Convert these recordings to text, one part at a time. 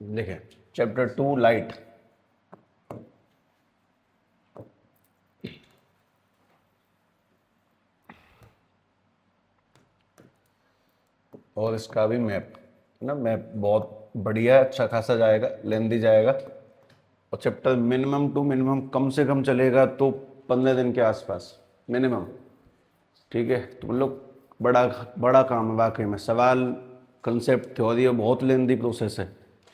देखिए chapter 2 light, और इसका भी मैप ना, मैप बहुत बढ़िया अच्छा खासा जाएगा, लेंदी जाएगा। और चैप्टर मिनिमम टू मिनिमम कम से कम चलेगा तो 15 दिन के आसपास मिनिमम। ठीक है, तो मतलब बड़ा बड़ा काम है वाकई में। सवाल, कंसेप्ट, थ्योरी है, बहुत लेंदी प्रोसेस है।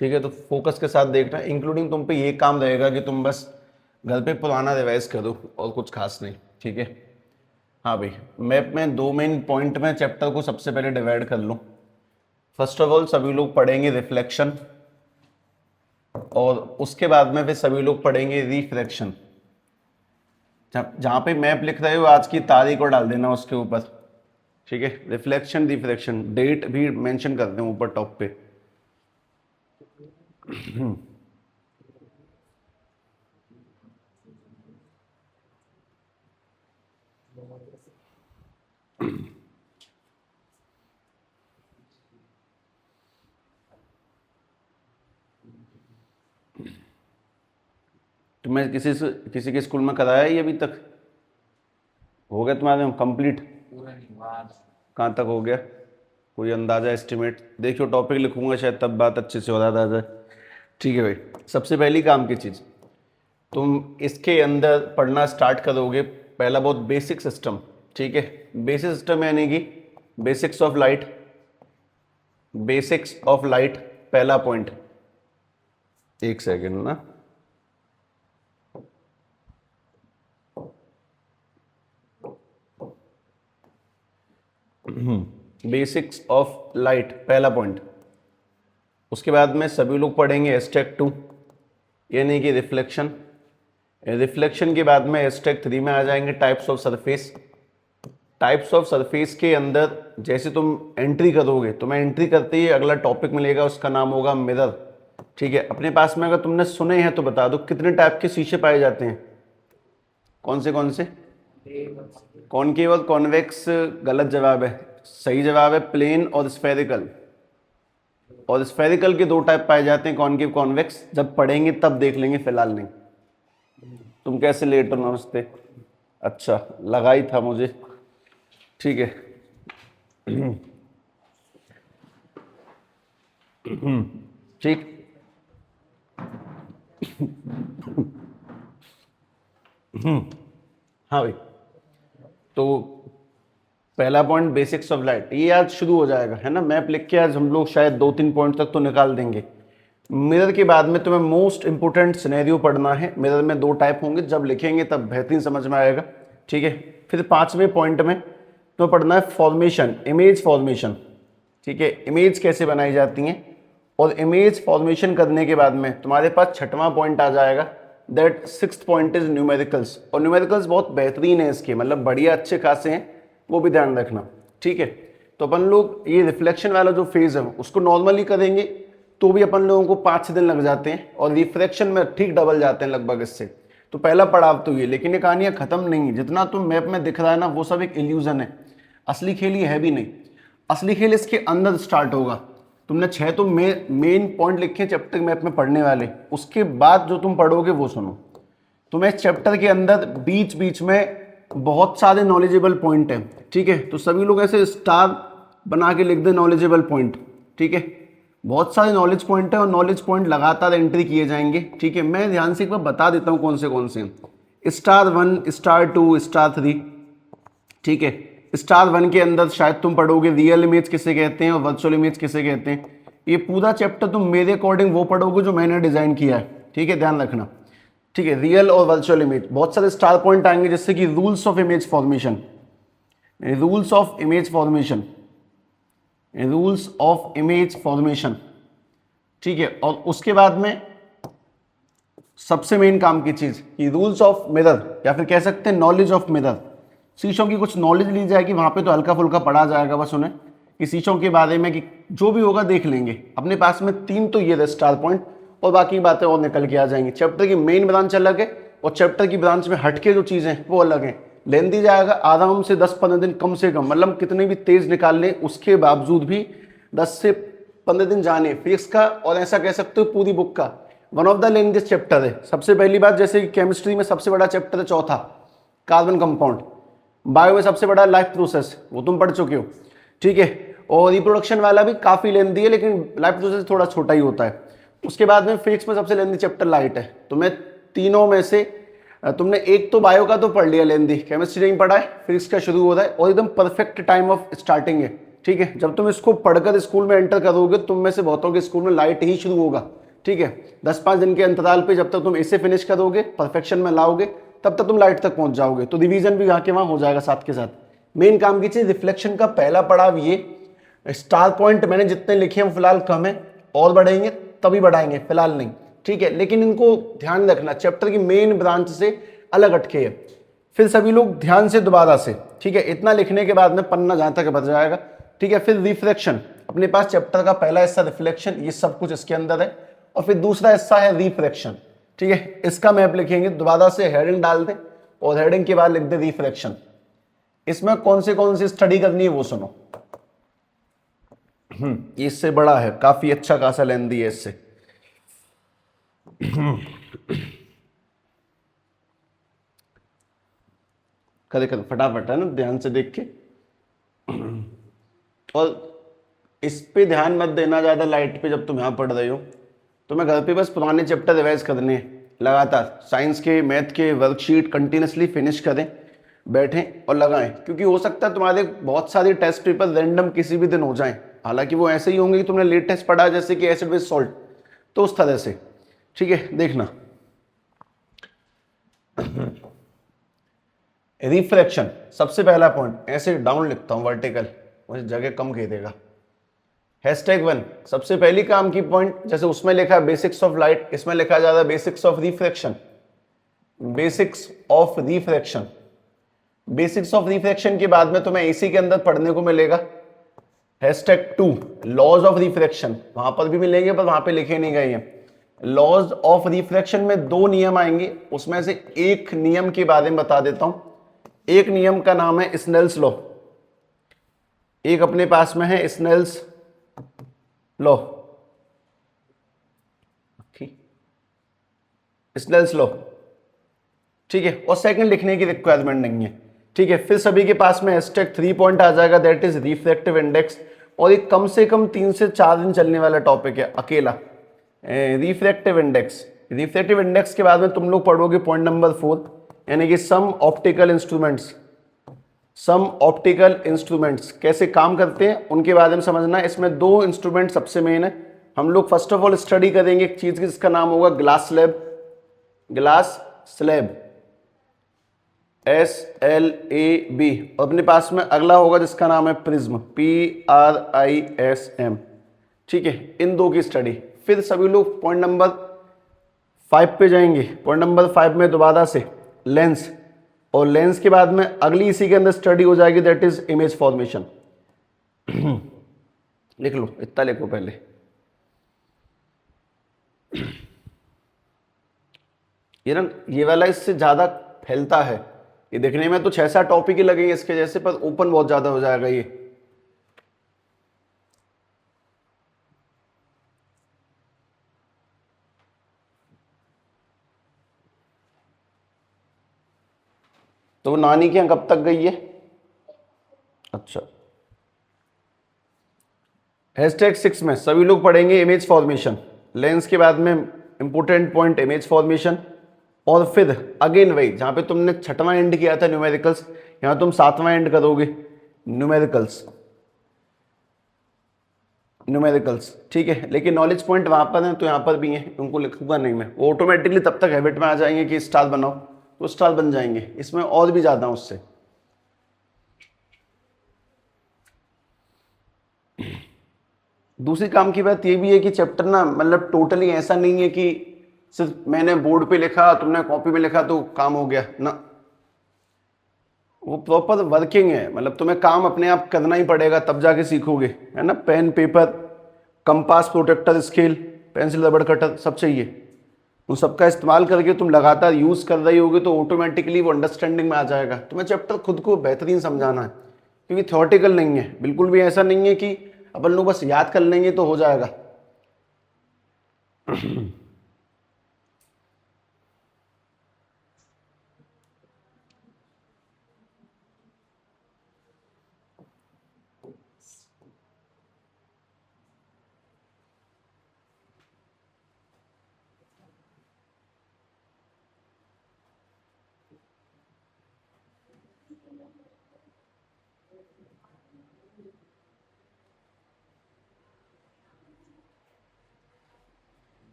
ठीक है, तो फोकस के साथ देखना, इंक्लूडिंग तुम पे ये काम रहेगा कि तुम बस घर पे पुराना रिवाइज करो और कुछ खास नहीं। ठीक है, हाँ भाई, मैप में 2 मेन पॉइंट में चैप्टर को सबसे पहले डिवाइड कर लो। फर्स्ट ऑफ ऑल सभी लोग पढ़ेंगे रिफ्लेक्शन, और उसके बाद में फिर सभी लोग पढ़ेंगे रिफ्रैक्शन। जहां पे मैप लिख रहे हो आज की तारीख को डाल देना उसके ऊपर। ठीक है, रिफ्लेक्शन रिफ्रैक्शन डेट भी मेंशन कर दें ऊपर टॉप पे। तुम्हें किसी के स्कूल में कराया है ये अभी तक? हो गया तुम्हारे कंप्लीट? कहाँ तक हो गया? कोई अंदाजा, एस्टिमेट? देखियो टॉपिक लिखूंगा शायद तब बात अच्छे से हो रहा था। ठीक है भाई, सबसे पहली काम की चीज़, तुम इसके अंदर पढ़ना स्टार्ट करोगे पहला बहुत बेसिक सिस्टम। ठीक है, बेसिक सिस्टम यानी कि basics of light. Basics of light पहला पॉइंट। एक सेकेंड ना, बेसिक्स ऑफ लाइट पहला पॉइंट। उसके बाद में सभी लोग पढ़ेंगे एस्टेक 2 यानी कि रिफ्लेक्शन। रिफ्लेक्शन के बाद में एस्टेक 3 में आ जाएंगे types of surface. Types of surface के अंदर जैसे तुम एंट्री करोगे, तुम्हें एंट्री करते ही अगला टॉपिक मिलेगा, उसका नाम होगा मिरर। ठीक है, अपने पास में अगर तुमने सुने हैं तो बता दो कितने टाइप के शीशे पाए जाते हैं? कौन से कौन से? कॉनकेव और कॉन्वेक्स गलत जवाब है, सही जवाब है प्लेन और स्फेरिकल। और स्फेरिकल के 2 टाइप पाए जाते हैं, कॉनकेव कॉन्वेक्स। जब पढ़ेंगे तब देख लेंगे, फिलहाल नहीं। तुम कैसे लेट हो? नमस्ते। अच्छा, लगा ही था मुझे। ठीक है। ठीक। हाँ भाई, तो पहला पॉइंट बेसिक्स ऑफ लाइट, ये आज शुरू हो जाएगा है ना। मैप लिख के आज हम लोग शायद 2-3 पॉइंट तक तो निकाल देंगे। मिरर के बाद में तुम्हें मोस्ट इंपोर्टेंट सिनेरियो पढ़ना है। मिरर में 2 टाइप होंगे, जब लिखेंगे तब बेहतरीन समझ में आएगा। ठीक है, फिर 5वें पॉइंट में तुम्हें पढ़ना है फॉर्मेशन, इमेज फॉर्मेशन। ठीक है, इमेज कैसे बनाई जाती हैं। और इमेज फॉर्मेशन करने के बाद में तुम्हारे पास 6वां पॉइंट आ जाएगा, that 6th point is numericals. और न्यूमेरिकल्स बहुत बेहतरीन है इसके, मतलब बढ़िया अच्छे खासे हैं, वो भी ध्यान रखना। ठीक है, तो अपन लोग ये रिफ्लेक्शन वाला जो फेज है उसको नॉर्मली करेंगे तो भी अपन लोगों को 5-6 दिन लग जाते हैं, और रिफ्रैक्शन में ठीक डबल जाते हैं लगभग इससे। तो पहला पड़ाव तो ये, लेकिन ये कहानियां खत्म नहीं है। जितना तुम मैप में दिख रहा है ना, वो सब एक इल्यूजन है, असली खेल ये है भी नहीं। असली खेल इसके अंदर स्टार्ट होगा। तुमने 6 तो मेन पॉइंट लिखे चैप्टर मैप में पढ़ने वाले, उसके बाद जो तुम पढ़ोगे वो सुनो। तुम्हें चैप्टर के अंदर बीच बीच में बहुत सारे नॉलेजेबल पॉइंट हैं। ठीक है, तो सभी लोग ऐसे स्टार बना के लिख दे नॉलेजेबल पॉइंट। ठीक है, बहुत सारे नॉलेज पॉइंट है और नॉलेज पॉइंट लगातार एंट्री किए जाएंगे। ठीक है, मैं ध्यान से एक बार बता देता हूँ कौन से हैं। Star 1, star 2, star 3। ठीक है, स्टार 1 के अंदर शायद तुम पढ़ोगे रियल इमेज किसे कहते हैं और वर्चुअल इमेज किसे कहते हैं। ये पूरा चैप्टर तुम मेरे अकॉर्डिंग वो पढ़ोगे जो मैंने डिजाइन किया है। ठीक है, ध्यान रखना। ठीक है, रियल और वर्चुअल इमेज, बहुत सारे स्टार पॉइंट आएंगे जैसे कि rules of image formation, rules of image formation, rules of image formation. ठीक है, और उसके बाद में सबसे मेन काम की चीज कि रूल्स ऑफ मिरर, या फिर कह सकते हैं नॉलेज ऑफ मिरर। शीशों की कुछ नॉलेज ली जाएगी, वहां पे तो हल्का फुल्का पढ़ा जाएगा बस उन्हें कि शीशों के बारे में कि जो भी होगा देख लेंगे। अपने पास में 3 तो ये स्टार पॉइंट, और बाकी बातें और निकल के आ जाएंगी। चैप्टर की मेन ब्रांच अलग है और चैप्टर की ब्रांच में हटके जो चीजें हैं वो अलग है। लेंदी जाएगा आराम से 10-15 दिन कम से कम, मतलब कितने भी तेज निकाल लें उसके बावजूद भी 10 से 15 दिन जाने फिजिक्स का, और ऐसा कह सकते हो पूरी बुक का वन ऑफ द लेंथेस्ट चैप्टर है। सबसे पहली बात, जैसे कि केमिस्ट्री में सबसे बड़ा चैप्टर है चौथा, कार्बन कंपाउंड। बायो में सबसे बड़ा लाइफ प्रोसेस, वो तुम पढ़ चुके हो, ठीक है। और रिप्रोडक्शन वाला भी काफी लेंथी है, लेकिन लाइफ प्रोसेस थोड़ा छोटा ही होता है। उसके बाद में फिजिक्स में सबसे लेंथी चैप्टर लाइट है। तुम्हें तीनों में से तुमने एक तो बायो का तो पढ़ लिया लेंथी, केमिस्ट्री नहीं पढ़ा है, फिजिक्स का शुरू हो रहा है और एकदम परफेक्ट टाइम ऑफ स्टार्टिंग है, ठीक है। जब तुम इसको पढ़कर स्कूल में एंटर करोगे, तुम में से बहुतों के स्कूल में लाइट ही शुरू होगा, ठीक है। 10-5 दिन के अंतराल पे जब तक तुम इसे फिनिश करोगे, परफेक्शन में लाओगे, तब तक तुम लाइट तक पहुंच जाओगे। तो रिवीजन भी यहाँ के वहां हो जाएगा साथ के साथ। मेन काम की चीज रिफ्लेक्शन का पहला पड़ाव ये, स्टार पॉइंट मैंने जितने लिखे हैं फिलहाल कम है, और बढ़ाएंगे तभी बढ़ाएंगे, फिलहाल नहीं, ठीक है। लेकिन इनको ध्यान रखना, चैप्टर की मेन ब्रांच से अलग हटके है। फिर सभी लोग ध्यान से दोबारा से, ठीक है। इतना लिखने के बाद में पन्ना जहां तक बच जाएगा, ठीक है। फिर रिफ्लेक्शन, अपने पास चैप्टर का पहला हिस्सा रिफ्लेक्शन, ये सब कुछ इसके अंदर है। और फिर दूसरा हिस्सा है रिफ्रैक्शन, ठीक है। इसका मैप लिखेंगे, दोबारा से हेडिंग डाल दें और हेडिंग के बाद लिख दें रिफ्रैक्शन। इसमें कौन सी स्टडी करनी है वो सुनो। ये इससे बड़ा है, काफी अच्छा खासा लेंथी है इससे। करे फटाफट है ना, ध्यान से देख के। और इस पे ध्यान मत देना ज्यादा लाइट पे, जब तुम यहां पढ़ रहे हो। तुम्हें घर पे बस पुराने चैप्टर रिवाइज करने हैं लगातार, साइंस के मैथ के वर्कशीट कंटिन्यूसली फिनिश करें, बैठें और लगाएं। क्योंकि हो सकता है तुम्हारे बहुत सारे टेस्ट पेपर रैंडम किसी भी दिन हो जाएं, हालांकि वो ऐसे ही होंगे कि तुमने लेटेस्ट पढ़ा, जैसे कि एसिड विद सॉल्ट, तो उस तरह से, ठीक है। देखना, रिफ्रैक्शन सबसे पहला पॉइंट, ऐसे डाउन लिखता हूं वर्टिकल, मुझे जगह कम घेरेगा। #1 सबसे पहली काम की पॉइंट, जैसे उसमें लिखा बेसिक्स ऑफ लाइट, इसमें लिखा जा रहा है basics of refraction. Basics of refraction, basics of refraction के बाद में तुम्हें इसी के अंदर पढ़ने को मिलेगा #2 लॉज ऑफ रिफ्रैक्शन। वहां पर भी मिलेंगे पर वहां पे लिखे नहीं गए हैं। लॉज ऑफ रिफ्रैक्शन में 2 नियम आएंगे, उसमें से एक नियम के बारे में बता देता हूं। एक नियम का नाम है स्नेल्स लॉ, एक अपने पास में है स्नेल्स लॉ, स्नेल्स लॉ, ठीक है। और सेकंड लिखने की रिक्वायरमेंट नहीं है, ठीक है। फिर सभी के पास में #3 पॉइंट आ जाएगा, दैट इज रिफ्रैक्टिव इंडेक्स। और ये कम से कम 3 से 4 दिन चलने वाला टॉपिक है अकेला, रिफ्रैक्टिव इंडेक्स। रिफ्रैक्टिव इंडेक्स के बाद में तुम लोग पढ़ोगे पॉइंट नंबर 4, यानी कि सम ऑप्टिकल इंस्ट्रूमेंट्स। सम ऑप्टिकल इंस्ट्रूमेंट्स कैसे काम करते हैं उनके बारे में समझना है। इसमें 2 इंस्ट्रूमेंट सबसे मेन है। हम लोग फर्स्ट ऑफ ऑल स्टडी करेंगे एक चीज की जिसका नाम होगा glass slab, glass slab, SLAB। अपने पास में अगला होगा जिसका नाम है प्रिज्म, PRISM, ठीक है। इन 2 की स्टडी। फिर सभी लोग पॉइंट नंबर 5 पे जाएंगे। पॉइंट नंबर 5 में दोबारा से लेंस, और लेंस के बाद में अगली इसी के अंदर स्टडी हो जाएगी, दैट इज इमेज फॉर्मेशन। लिख लो, इतना लिखो पहले। ये वाला इससे ज्यादा फैलता है, ये देखने में तो 6-7 टॉपिक ही लगेंगे इसके जैसे, पर ओपन बहुत ज्यादा हो जाएगा ये। तो वो नानी के यहाँ कब तक गई है? अच्छा, #6 में सभी लोग पढ़ेंगे इमेज फॉर्मेशन। लेंस के बाद में इंपोर्टेंट पॉइंट इमेज फॉर्मेशन, और फिर अगेन वही जहां पे तुमने 6वां एंड किया था न्यूमेरिकल्स, यहां तुम 7वां एंड करोगे न्यूमेरिकल्स, न्यूमेरिकल्स, ठीक है। लेकिन नॉलेज पॉइंट वहां पर है तो यहां पर भी है, उनको लिखूंगा नहीं मैं, वो ऑटोमेटिकली तब तक हैबिट में आ जाएंगे कि स्टार बनाओ तो स्टार बन जाएंगे। इसमें और भी ज्यादा उससे। दूसरी काम की बात ये भी है कि चैप्टर ना, मतलब टोटली ऐसा नहीं है कि सिर्फ मैंने बोर्ड पे लिखा तुमने कॉपी में लिखा तो काम हो गया ना, वो प्रॉपर वर्किंग है। मतलब तुम्हें काम अपने आप करना ही पड़ेगा तब जाके सीखोगे, है ना। Pen, paper, compass, protractor, scale, pencil, रबड़ कटर सब चाहिए। उन सबका इस्तेमाल करके तुम लगातार यूज कर रही होगी तो ऑटोमेटिकली वो अंडरस्टैंडिंग में आ जाएगा। तुम्हें चैप्टर खुद को बेहतरीन समझाना है, क्योंकि थ्योरेटिकल नहीं है, बिल्कुल भी ऐसा नहीं है कि अपन लोग बस याद कर लेंगे तो हो जाएगा।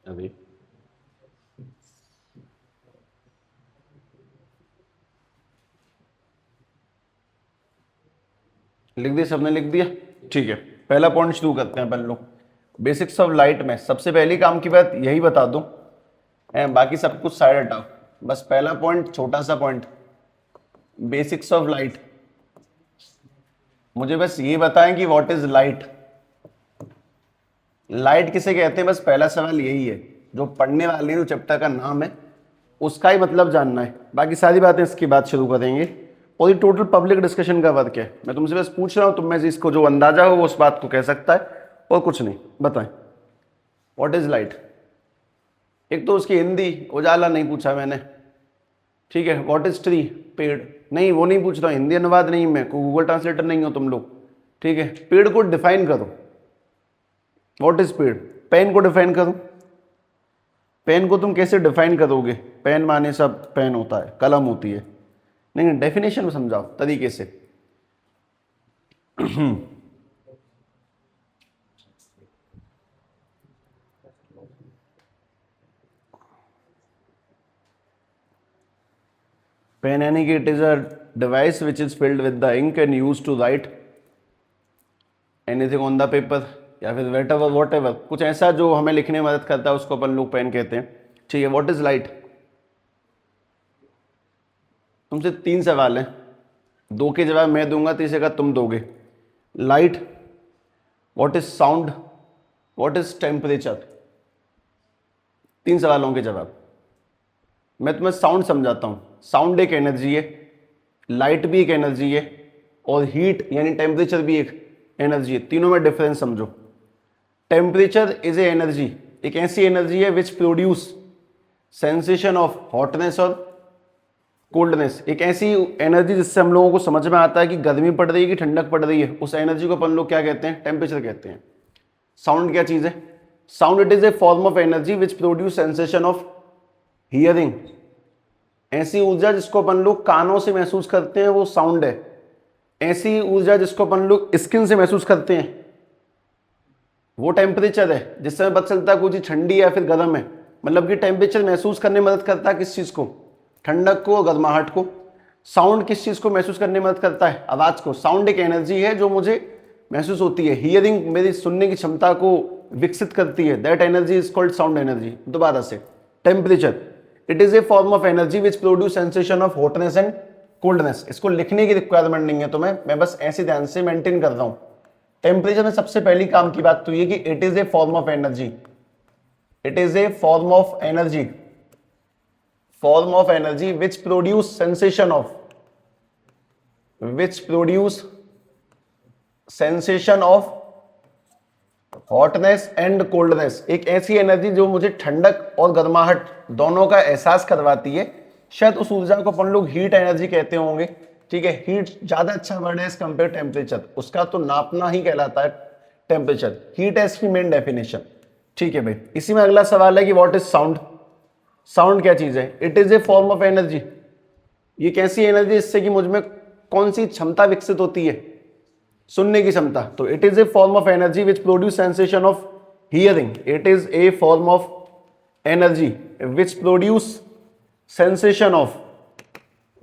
अभी लिख दिया, सबने लिख दिया, ठीक है। पहला पॉइंट शुरू करते हैं अपन लोग। बेसिक्स ऑफ लाइट में सबसे पहली काम की बात यही बता दूं, बाकी सब कुछ साइड हटाओ, बस पहला पॉइंट, छोटा सा पॉइंट, बेसिक्स ऑफ लाइट। मुझे बस ये बताएं कि व्हाट इज लाइट, लाइट किसे कहते हैं, बस पहला सवाल यही है। जो पढ़ने वाले हैं, जो चैप्टर का नाम है उसका ही मतलब जानना है, बाकी सारी बातें इसके बाद शुरू करेंगे। और ये टोटल पब्लिक डिस्कशन का वर्क है, मैं तुमसे बस पूछ रहा हूं, तुम में से इसको जो अंदाजा हो वो उस बात को कह सकता है, और कुछ नहीं। बताएं व्हाट इज लाइट। एक तो उसकी हिंदी उजाला नहीं पूछा मैंने, ठीक है। व्हाट इज ट्री, पेड़, नहीं वो नहीं पूछ रहा, हिंदी अनुवाद नहीं, मैं गूगल ट्रांसलेटर नहीं हो तुम लोग, ठीक है। पेड़ को डिफाइन करो, व्हाट इज पेड़। पेन को डिफाइन करो, पेन को तुम कैसे डिफाइन करोगे, पेन माने सब पेन होता है, कलम होती है, नहीं डेफिनेशन में समझाओ तरीके से। पेन यानी कि it is a device which is filled with the ink and use to write anything on the paper, या फिर वेट एवर वॉट एवर, कुछ ऐसा जो हमें लिखने में मदद करता है उसको अपन लोग पेन कहते हैं, ठीक है। What is light. तुमसे 3 सवाल हैं, 2 के जवाब मैं दूंगा, तीसरे का तुम दोगे। Light, what is sound, what is temperature, 3 सवालों के जवाब। मैं तुम्हें साउंड समझाता हूं। साउंड एक एनर्जी है, लाइट भी एक एनर्जी है, और हीट यानी टेम्परेचर भी एक एनर्जी है। तीनों में डिफरेंस समझो। टेम्परेचर इज ए एनर्जी, एक ऐसी एनर्जी है which produce sensation of hotness और कोल्डनेस, एक ऐसी एनर्जी जिससे हम लोगों को समझ में आता है कि गर्मी पड़ रही है कि ठंडक पड़ रही है, उस एनर्जी को अपन लोग क्या कहते हैं, टेम्परेचर कहते हैं। साउंड क्या चीज है, sound it is a form of energy which produce sensation of hearing, ऐसी ऊर्जा जिसको अपन लोग कानों से महसूस करते हैं वो साउंड है। ऐसी ऊर्जा जिसको अपन लोग स्किन से महसूस करते हैं वो टेम्परेचर है, जिससे हमें पता चलता है कोई चीज ठंडी है या फिर गर्म है। मतलब कि टेम्परेचर महसूस करने में मदद करता है किस चीज को, ठंडक को, गर्माहट को। साउंड किस चीज को महसूस करने में मदद करता है, आवाज को। साउंड एक एनर्जी है जो मुझे महसूस होती है, हियरिंग मेरी सुनने की क्षमता को विकसित करती है, that energy is called sound energy. दोबारा से, temperature it is a form of energy which produce sensation of hotness and coldness. इसको लिखने की रिक्वायरमेंट नहीं है तुम्हें, मैं बस ऐसे ध्यान से मेंटेन कर रहा हूं। टेम्परेचर में सबसे पहली काम की बात तो ये कि it is a form of energy, it is a form of energy, form of energy which produce sensation of, which produce sensation of hotness and coldness. एक ऐसी एनर्जी जो मुझे ठंडक और गर्माहट दोनों का एहसास करवाती है। शायद उस ऊर्जा को अपन लोग हीट एनर्जी कहते होंगे, ठीक है। हीट ज्यादा अच्छा वर्ड है एज कंपेयर टेम्परेचर, उसका तो नापना ही कहलाता है टेम्परेचर। हीट है इसकी मेन डेफिनेशन, ठीक है भाई। इसी में अगला सवाल है कि व्हाट इज साउंड। साउंड क्या चीज है, it is a form of energy. ये कैसी एनर्जी जिससे कि मुझ में कौन सी क्षमता विकसित होती है, सुनने की क्षमता। तो it is a form of energy which produce sensation of hearing, it is a form of energy which produce sensation of,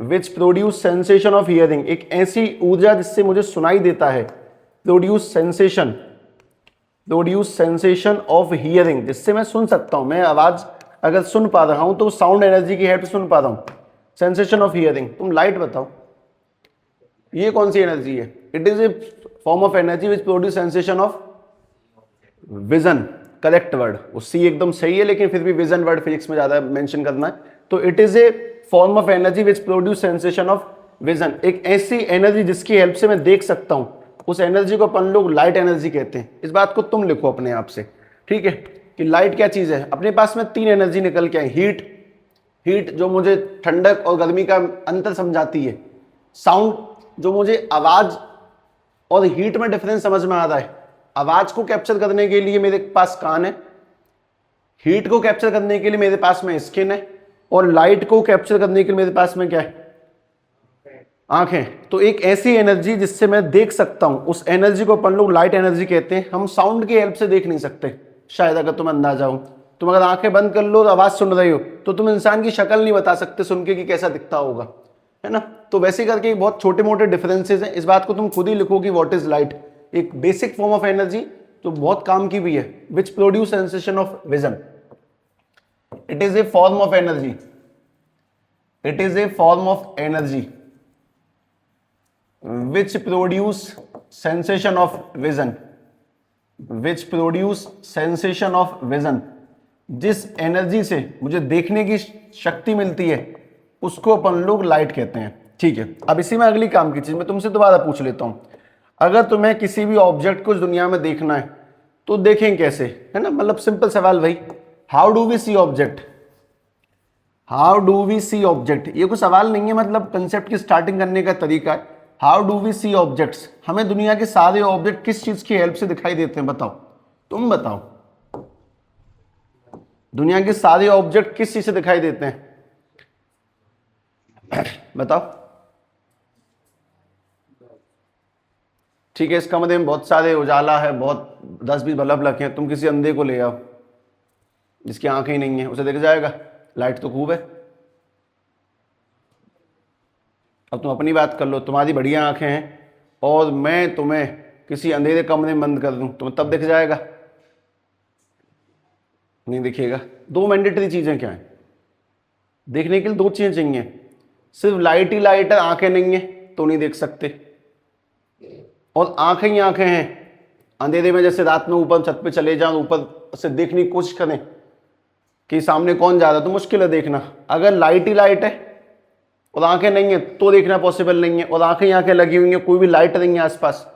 which produce sensation of hearing. एक ऐसी ऊर्जा जिससे मुझे सुनाई देता है, produce sensation, produce sensation of hearing, जिससे मैं सुन सकता हूं। मैं आवाज अगर सुन पा रहा हूं तो साउंड एनर्जी की हेल्प से सुन पा रहा हूं। Sensation of hearing. तुम लाइट बताओ, ये कौन सी एनर्जी है। It is a form of energy which produce sensation of vision, correct word. वो सी एकदम सही है, लेकिन फिर भी विजन वर्ड फिजिक्स में ज्यादा मेंशन करना है। तो it is a form of energy which produce sensation of vision, एक ऐसी एनर्जी जिसकी हेल्प से मैं देख सकता हूं, उस एनर्जी को अपन लोग लाइट एनर्जी कहते हैं। इस बात को तुम लिखो अपने आप से, ठीक है, कि लाइट क्या चीज है। अपने पास में तीन एनर्जी निकल के आई, हीट जो मुझे ठंडक और गर्मी का अंतर समझाती है, साउंड जो मुझे आवाज और हीट में डिफरेंस समझ में आ रहा है, आवाज को कैप्चर करने के लिए मेरे पास कान है, हीट को कैप्चर करने के लिए मेरे पास में स्किन है, और लाइट को कैप्चर करने के लिए मेरे पास में क्या है, आंखें। तो एक ऐसी एनर्जी जिससे मैं देख सकता हूं, उस एनर्जी को अपन लोग लाइट एनर्जी कहते हैं। हम साउंड की हेल्प से देख नहीं सकते, शायद अगर तुम्हें अंदाजा हो। तुम अगर आंखें बंद कर लो और आवाज सुन रहे हो तो तुम इंसान की शक्ल नहीं बता सकते सुन के कि कैसा दिखता होगा, है ना। तो वैसे करके बहुत छोटे मोटे डिफरेंसेस हैं। इस बात को तुम खुद ही लिखो कि व्हाट इज लाइट, एक बेसिक फॉर्म ऑफ एनर्जी जो बहुत काम की भी है, which produce sensation of vision. It is a form of energy, it is a form of energy which produce sensation of vision, which produce sensation of vision, जिस energy से मुझे देखने की शक्ति मिलती है उसको अपन लोग लाइट कहते हैं, ठीक है। अब इसी में अगली काम की चीज मैं तुमसे दोबारा पूछ लेता हूं, अगर तुम्हें किसी भी ऑब्जेक्ट को इस दुनिया में देखना है तो देखें कैसे, है ना। मतलब सिंपल सवाल भाई, how do we see object, how do we see object, ये कोई सवाल नहीं है, मतलब कंसेप्ट की स्टार्टिंग करने का तरीका है। How do we see objects, हमें दुनिया के सारे ऑब्जेक्ट किस चीज की हेल्प से दिखाई देते हैं, बताओ, तुम बताओ, दुनिया के सारे ऑब्जेक्ट किस चीज से दिखाई देते हैं, बताओ। ठीक है, इस कमरे में बहुत सारे उजाला है, बहुत 10-20 बल्ब लगे हैं, तुम किसी अंधे को ले आओ जिसकी आंखें ही नहीं है, उसे दिख जाएगा, लाइट तो खूब है। अब तुम अपनी बात कर लो, तुम्हारी बढ़िया आंखें हैं और मैं तुम्हें किसी अंधेरे कमरे में बंद कर दूं, तुम्हें तब दिख जाएगा, नहीं दिखेगा। दो मैंडेटरी चीजें क्या हैं देखने के लिए, दो चीजें चाहिए, सिर्फ लाइट ही लाइट है, आंखें नहीं है तो नहीं देख सकते, और आंखें ही आंखें हैं, अंधेरे में जैसे रात में ऊपर छत पे चले जाओ, ऊपर से देखने की कोशिश करें कि सामने कौन जा रहा है तो मुश्किल है देखना। अगर लाइट ही लाइट है और आंखें नहीं है तो देखना पॉसिबल नहीं है, और आंखें ही आंखें लगी हुई हैं, कोई भी लाइट नहीं है आसपास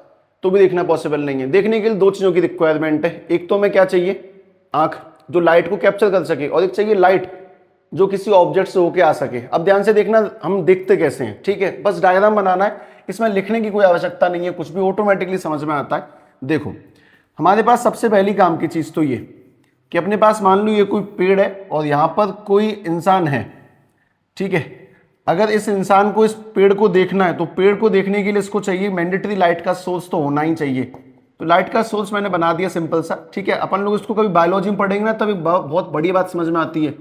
तो भी देखना पॉसिबल नहीं है। देखने के लिए दो चीजों की रिक्वायरमेंट है, एक तो हमें क्या चाहिए, आंख जो लाइट को कैप्चर कर सके, और एक चाहिए लाइट जो किसी ऑब्जेक्ट से होके आ सके। अब ध्यान से देखना हम देखते कैसे हैं, ठीक है, बस डायग्राम बनाना है, इसमें लिखने की कोई आवश्यकता नहीं है, कुछ भी ऑटोमेटिकली समझ में आता है। देखो हमारे पास सबसे पहली काम की चीज तो ये कि अपने पास मान लो ये कोई पेड़ है और यहां पर कोई इंसान है, ठीक है। अगर इस इंसान को इस पेड़ को देखना है तो पेड़ को देखने के लिए इसको चाहिए मैंडेटरी लाइट का सोर्स तो होना ही चाहिए। तो लाइट का सोर्स मैंने बना दिया सिंपल सा, ठीक है। अपन लोग इसको कभी बायोलॉजी में पढ़ेंगे ना तभी बहुत बड़ी बात समझ में आती है।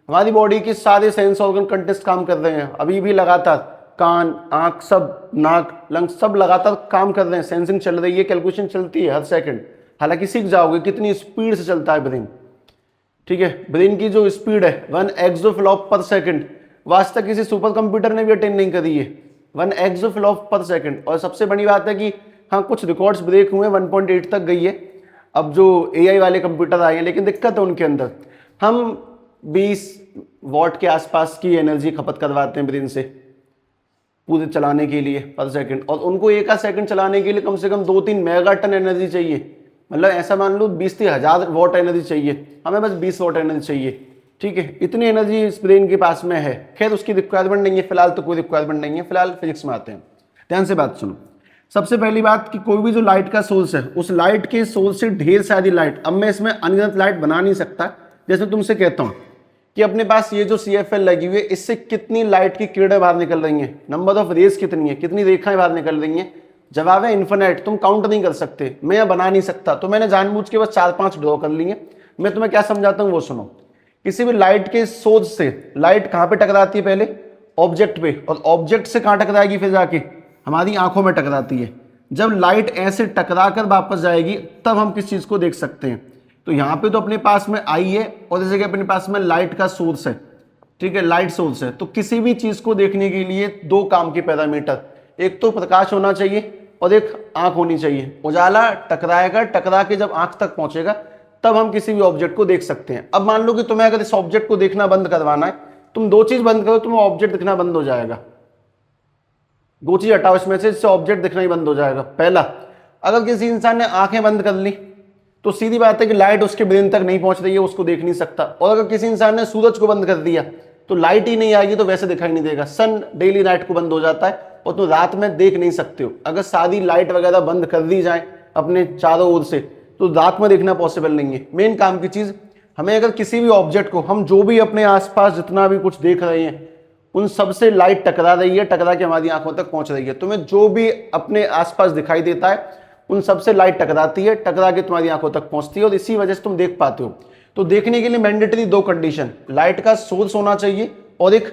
हमारी बॉडी के सारे सेंस ऑर्गन कंटेस्ट काम कर रहे हैं अभी भी लगातार, कान, आंख, सब, नाक, लंग्स सब लगातार काम कर रहे हैं, सेंसिंग चल रही है, कैलकुलेशन चलती है हर सेकंड। हालांकि सीख जाओगे कितनी स्पीड से चलता है ब्रेन, ठीक है। ब्रेन की जो स्पीड है 1 एक्सोफ्लॉप पर सेकंड, वास्तव किसी सुपर कंप्यूटर ने भी अटेंड नहीं करी है, 1 एक्सोफ्लॉप पर सेकंड। और सबसे बड़ी बात है कि हाँ कुछ रिकॉर्ड्स ब्रेक हुए, 1.8 तक गई है अब जो एआई वाले कंप्यूटर आए हैं, लेकिन दिक्कत है उनके अंदर, हम 20 वॉट के आसपास की एनर्जी खपत करवाते हैं ब्रेन से पूरे चलाने के लिए पर सेकंड, और उनको एक आध सेकंड चलाने के लिए कम से कम 2-3 मेगा टन एनर्जी चाहिए। मतलब ऐसा मान लो 20-30 हजार वॉट एनर्जी चाहिए, हमें बस 20 वॉट एनर्जी चाहिए, ठीक है। इतनी एनर्जी इस ब्रेन के पास में है। खैर उसकी रिक्वायरमेंट नहीं है फिलहाल, तो कोई रिक्वायरमेंट नहीं है फिलहाल, फिजिक्स में आते हैं। ध्यान से बात सुनो। सबसे पहली बात कि कोई भी जो लाइट का सोर्स है उस लाइट के सोर्स से ढेर सारी लाइट, अब मैं इसमें अनगिनत लाइट बना नहीं सकता। जैसे तुमसे कहता हूं कि अपने पास ये जो CFL लगी हुई है इससे कितनी लाइट की किरणें बाहर निकल रही हैं, नंबर ऑफ रेज कितनी है, कितनी रेखाएं बाहर निकल रही हैं, जवाब है इन्फिनिट। तुम काउंट नहीं कर सकते, मैं यह बना नहीं सकता, तो मैंने जानबूझ के बस 4-5 ड्रॉ कर लिए। मैं तुम्हें क्या समझाता हूं वो सुनो। किसी भी लाइट के सोर्स से लाइट कहां पे टकराती है, पहले ऑब्जेक्ट पे, और ऑब्जेक्ट से कहां टकराएगी, फिर जाके हमारी आंखों में टकराती है। जब लाइट ऐसे टकरा कर वापस जाएगी तब हम किस चीज को देख सकते हैं। तो यहां पे तो अपने पास में आई है और जैसे कि अपने पास में लाइट का सोर्स है, ठीक है, लाइट सोर्स है। तो किसी भी चीज को देखने के लिए दो काम के पैरामीटर, एक तो प्रकाश होना चाहिए और एक आंख होनी चाहिए। उजाला टकराएगा, टकरा के जब आंख तक पहुंचेगा तब हम किसी भी ऑब्जेक्ट को देख सकते हैं। अब मान लो कि तुम्हें अगर इस ऑब्जेक्ट को देखना बंद करवाना है तुम दो चीज बंद करो, तुम्हें ऑब्जेक्ट दिखना बंद हो जाएगा। दो चीज हटाओ इसमें से, इससे ऑब्जेक्ट दिखना ही बंद हो जाएगा। पहला, अगर किसी इंसान ने आंखें बंद कर ली तो सीधी बात है कि लाइट उसके ब्रेन तक नहीं पहुंच रही है, उसको देख नहीं सकता। और अगर किसी इंसान ने सूरज को बंद कर दिया तो लाइट ही नहीं आएगी, तो वैसे दिखाई नहीं देगा। सन डेली नाइट को बंद हो जाता है और तुम रात में देख नहीं सकते हो। अगर सारी लाइट वगैरह बंद कर दी जाए अपने चारों ओर से तो रात में देखना पॉसिबल नहीं है। मेन काम की चीज, हमें अगर किसी भी ऑब्जेक्ट को, हम जो भी अपने आसपास जितना भी कुछ देख रहे हैं उन सबसे लाइट टकरा रही है, टकरा के हमारी आंखों तक पहुंच रही है। तुम्हें जो भी अपने आसपास दिखाई देता है उन सबसे लाइट टकराती है, टकरा के तुम्हारी आंखों तक पहुंचती है और इसी वजह से तुम देख पाते हो। तो देखने के लिए मैंडेटरी दो कंडीशन, लाइट का सोर्स होना चाहिए और एक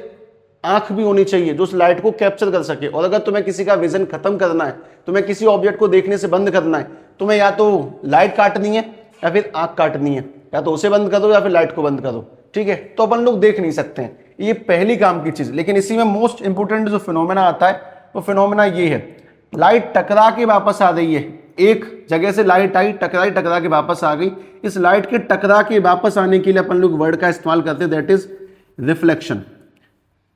आंख भी होनी चाहिए जो उस लाइट को कैप्चर कर सके। और अगर तुम्हें किसी का विजन खत्म करना है, तुम्हें किसी ऑब्जेक्ट को देखने से बंद करना है, तुम्हें या तो लाइट काटनी है या फिर आंख काटनी है, या तो उसे बंद करो या फिर लाइट को बंद करो, ठीक है। तो अपन लोग देख नहीं सकते हैं, ये पहली काम की चीज। लेकिन इसी में मोस्ट इंपोर्टेंट जो फिनोमेना आता है वो फिनोमेना ये है, लाइट टकरा के वापस आ रही है। एक जगह से लाइट आई, टकराई, टकरा के वापस आ गई। इस लाइट के टकरा के वापस आने के लिए अपन लोग वर्ड का इस्तेमाल करते हैं, दैट इज रिफ्लेक्शन,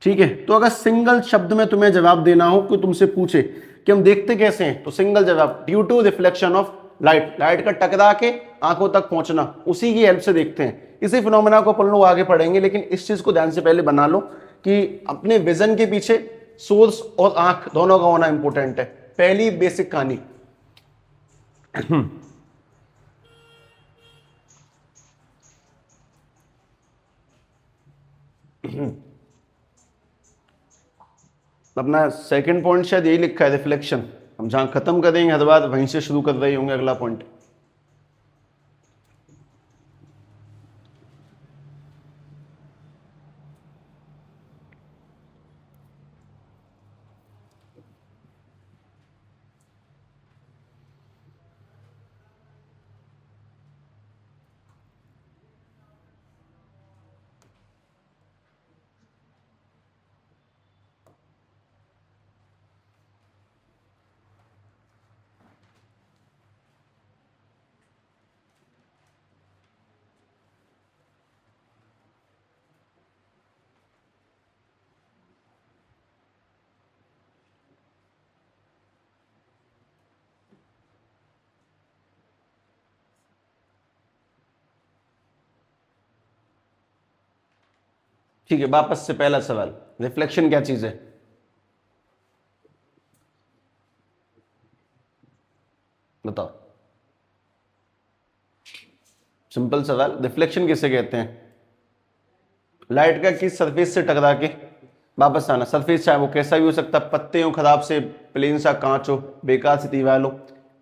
ठीक है। तो अगर सिंगल शब्द में तुम्हें जवाब देना हो, कोई तुमसे पूछे कि हम देखते कैसे हैं, तो सिंगल जवाब, due to reflection of light. Light का टकरा के आंखों तक पहुंचना, उसी की हेल्प से देखते हैं। इसी फिनोमेना को अपन लोग आगे पढ़ेंगे, लेकिन इस चीज को ध्यान से पहले बना लो कि अपने विजन के पीछे सोर्स और आंख दोनों का होना इंपॉर्टेंट है। पहली बेसिक कहानी अपना सेकंड पॉइंट शायद यही लिखा है, रिफ्लेक्शन। हम जहां खत्म करेंगे हर बार वहीं से शुरू कर रहे होंगे अगला पॉइंट। ठीक है, वापस से पहला सवाल, रिफ्लेक्शन क्या चीज है? बताओ। सिंपल सवाल, रिफ्लेक्शन किसे कहते हैं? लाइट का किस सरफेस से टकरा के वापस आना। सरफेस चाहे वो कैसा भी हो सकता है, पत्ते हो खराब से, प्लेन सा कांच हो, बेकार सी दीवार हो,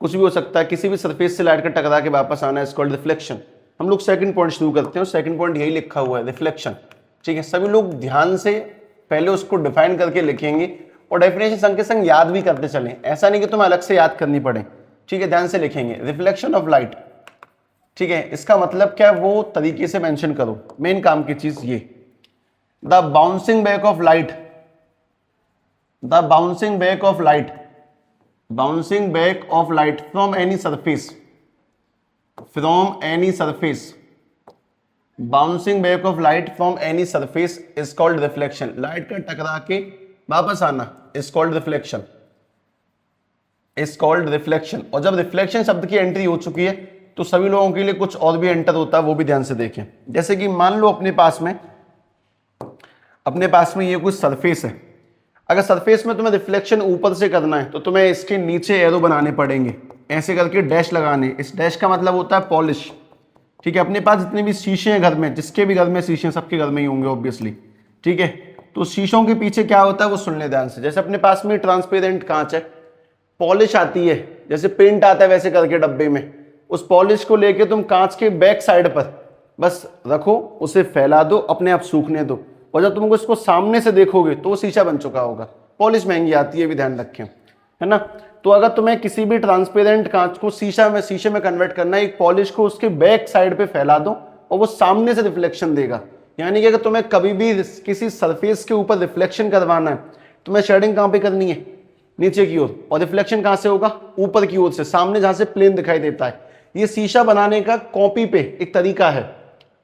कुछ भी हो सकता है। किसी भी सरफेस से लाइट का टकरा के वापस आना इज कॉल्ड रिफ्लेक्शन। हम लोग सेकंड पॉइंट शुरू करते हैं, सेकंड पॉइंट यही लिखा हुआ है, रिफ्लेक्शन, ठीक है। सभी लोग ध्यान से पहले उसको डिफाइन करके लिखेंगे और डेफिनेशन संग के संग याद भी करते चलें, ऐसा नहीं कि तुम्हें अलग से याद करनी पड़े, ठीक है। ध्यान से लिखेंगे, रिफ्लेक्शन ऑफ लाइट, ठीक है। इसका मतलब क्या, वो तरीके से मेंशन करो। मेन काम की चीज ये, the bouncing back of light, the bouncing back of light, bouncing back of light from any surface, from any surface, bouncing back of light from any surface is called reflection. Light का टकरा के वापस आना is called reflection, is called reflection. और जब reflection शब्द की entry हो चुकी है तो सभी लोगों के लिए कुछ और भी एंटर होता है, वो भी ध्यान से देखें। जैसे कि मान लो अपने पास में ये कुछ सरफेस है। अगर सरफेस में तुम्हें रिफ्लेक्शन ऊपर से करना है तो तुम्हें इसके नीचे एरो बनाने पड़ेंगे, ऐसे करके डैश लगाने। इस डैश का मतलब होता है पॉलिश, ठीक है। अपने पास जितने भी शीशे हैं घर में, जिसके भी घर में शीशे, सबके घर में ही होंगे ऑब्वियसली, ठीक है। तो शीशों के पीछे क्या होता है वो सुन ले ध्यान से। जैसे अपने पास में ट्रांसपेरेंट कांच है, पॉलिश आती है, जैसे पेंट आता है वैसे करके डब्बे में, उस पॉलिश को लेके तुम कांच के बैक साइड पर बस रखो, उसे फैला दो, अपने आप सूखने दो, और जब तुम इसको सामने से देखोगे तो वो शीशा बन चुका होगा। पॉलिश महंगी आती है, भी ध्यान रखें, है ना। तो अगर तुम्हें किसी भी ट्रांसपेरेंट कांच को शीशे में कन्वर्ट करना है, एक पॉलिश को उसके बैक साइड पे फैला दो और वो सामने से रिफ्लेक्शन देगा। यानी कि अगर तुम्हें कभी भी किसी सरफेस के ऊपर रिफ्लेक्शन करवाना है, तुम्हें शेडिंग कहां पे करनी है? नीचे की ओर। और रिफ्लेक्शन कहां से होगा? ऊपर की ओर से, सामने जहां से प्लेन दिखाई देता है। ये शीशा बनाने का कॉपी पे एक तरीका है,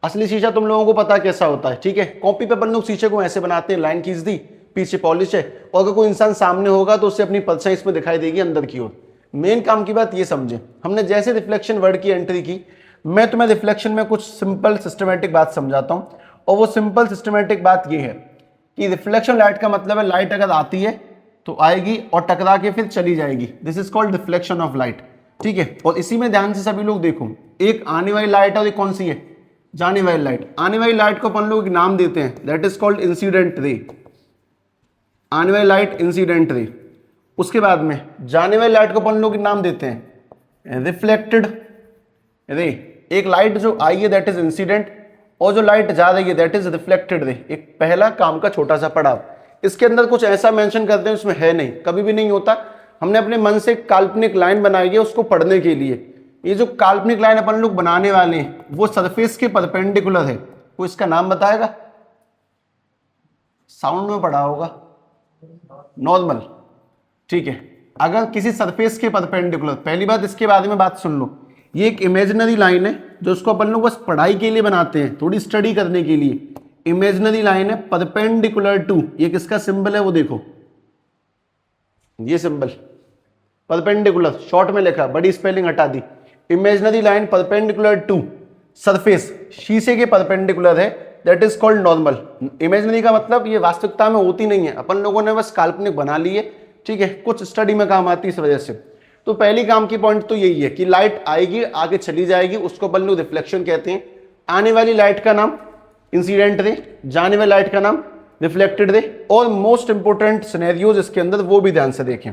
असली शीशा तुम लोगों को पता कैसा होता है, ठीक है। कॉपी पे अपन लोग शीशे को ऐसे बनाते हैं, लाइन खींच दी, पीछे पॉलिश है, और अगर कोई इंसान सामने होगा तो उसे अपनी परछाई इसमें दिखाई देगी अंदर की ओर। मेन काम की बात ये समझे, हमने जैसे रिफ्लेक्शन वर्ड की एंट्री की, मैं तुम्हें रिफ्लेक्शन में कुछ सिंपल सिस्टमेटिक बात समझाता हूं, और वो सिंपल सिस्टमेटिक बात ये है कि रिफ्लेक्शन लाइट का मतलब है लाइट अगर आती है तो आएगी और टकरा के फिर चली जाएगी, this is called reflection of light, ठीक है। और इसी में ध्यान से सभी लोग देखो, एक आने वाली लाइट है और एक कौन सी है, जाने वाली लाइट। आने वाली लाइट को अपन लोग एक नाम देते हैं, that is called incident ray, आने वाली लाइट इंसिडेंट रे। उसके बाद में जाने वाली लाइट को अपन लोग एक नाम देते हैं रिफ्लेक्टेड रे। एक लाइट जो आई है दैट इज इंसिडेंट, और जो लाइट जा रही है दैट इज रिफ्लेक्टेड रे। एक पहला काम का छोटा सा पड़ाव, इसके अंदर कुछ ऐसा मेंशन करते हैं उसमें है नहीं, कभी भी नहीं होता। हमने अपने मन से काल्पनिक लाइन बनाई है उसको पढ़ने के लिए। ये जो काल्पनिक लाइन अपन लोग बनाने वाले हैं वो सरफेस के परपेंडिकुलर है। कोई इसका नाम बताएगा? साउंड में पढ़ा होगा, नॉर्मल, ठीक है। अगर किसी सरफेस के परपेंडिकुलर, पहली बात इसके बारे में बात सुन लो, ये एक इमेजिनरी लाइन है जो उसको अपन लोग बस पढ़ाई के लिए बनाते हैं, थोड़ी स्टडी करने के लिए। इमेजिनरी लाइन है परपेंडिकुलर टू, ये किसका सिंबल है वो देखो, ये सिंबल परपेंडिकुलर, शॉर्ट में लिखा, बड़ी स्पेलिंग हटा दी। Imaginary line perpendicular to surface, शीशे के परपेंडिकुलर है, that is called normal. Imaginary का मतलब ये वास्तविकता में होती नहीं है, अपन लोगों ने बस काल्पनिक बना ली है, ठीक है, कुछ स्टडी में काम आती है इस वजह से। तो पहली काम की पॉइंट तो यही है कि लाइट आएगी आगे चली जाएगी, उसको अपन लोग रिफ्लेक्शन कहते हैं। आने वाली लाइट का नाम इंसिडेंट रे, जाने वाली लाइट का नाम रिफ्लेक्टेड रे। और मोस्ट इंपोर्टेंट सिनेरियोज इसके अंदर वो भी ध्यान से देखें,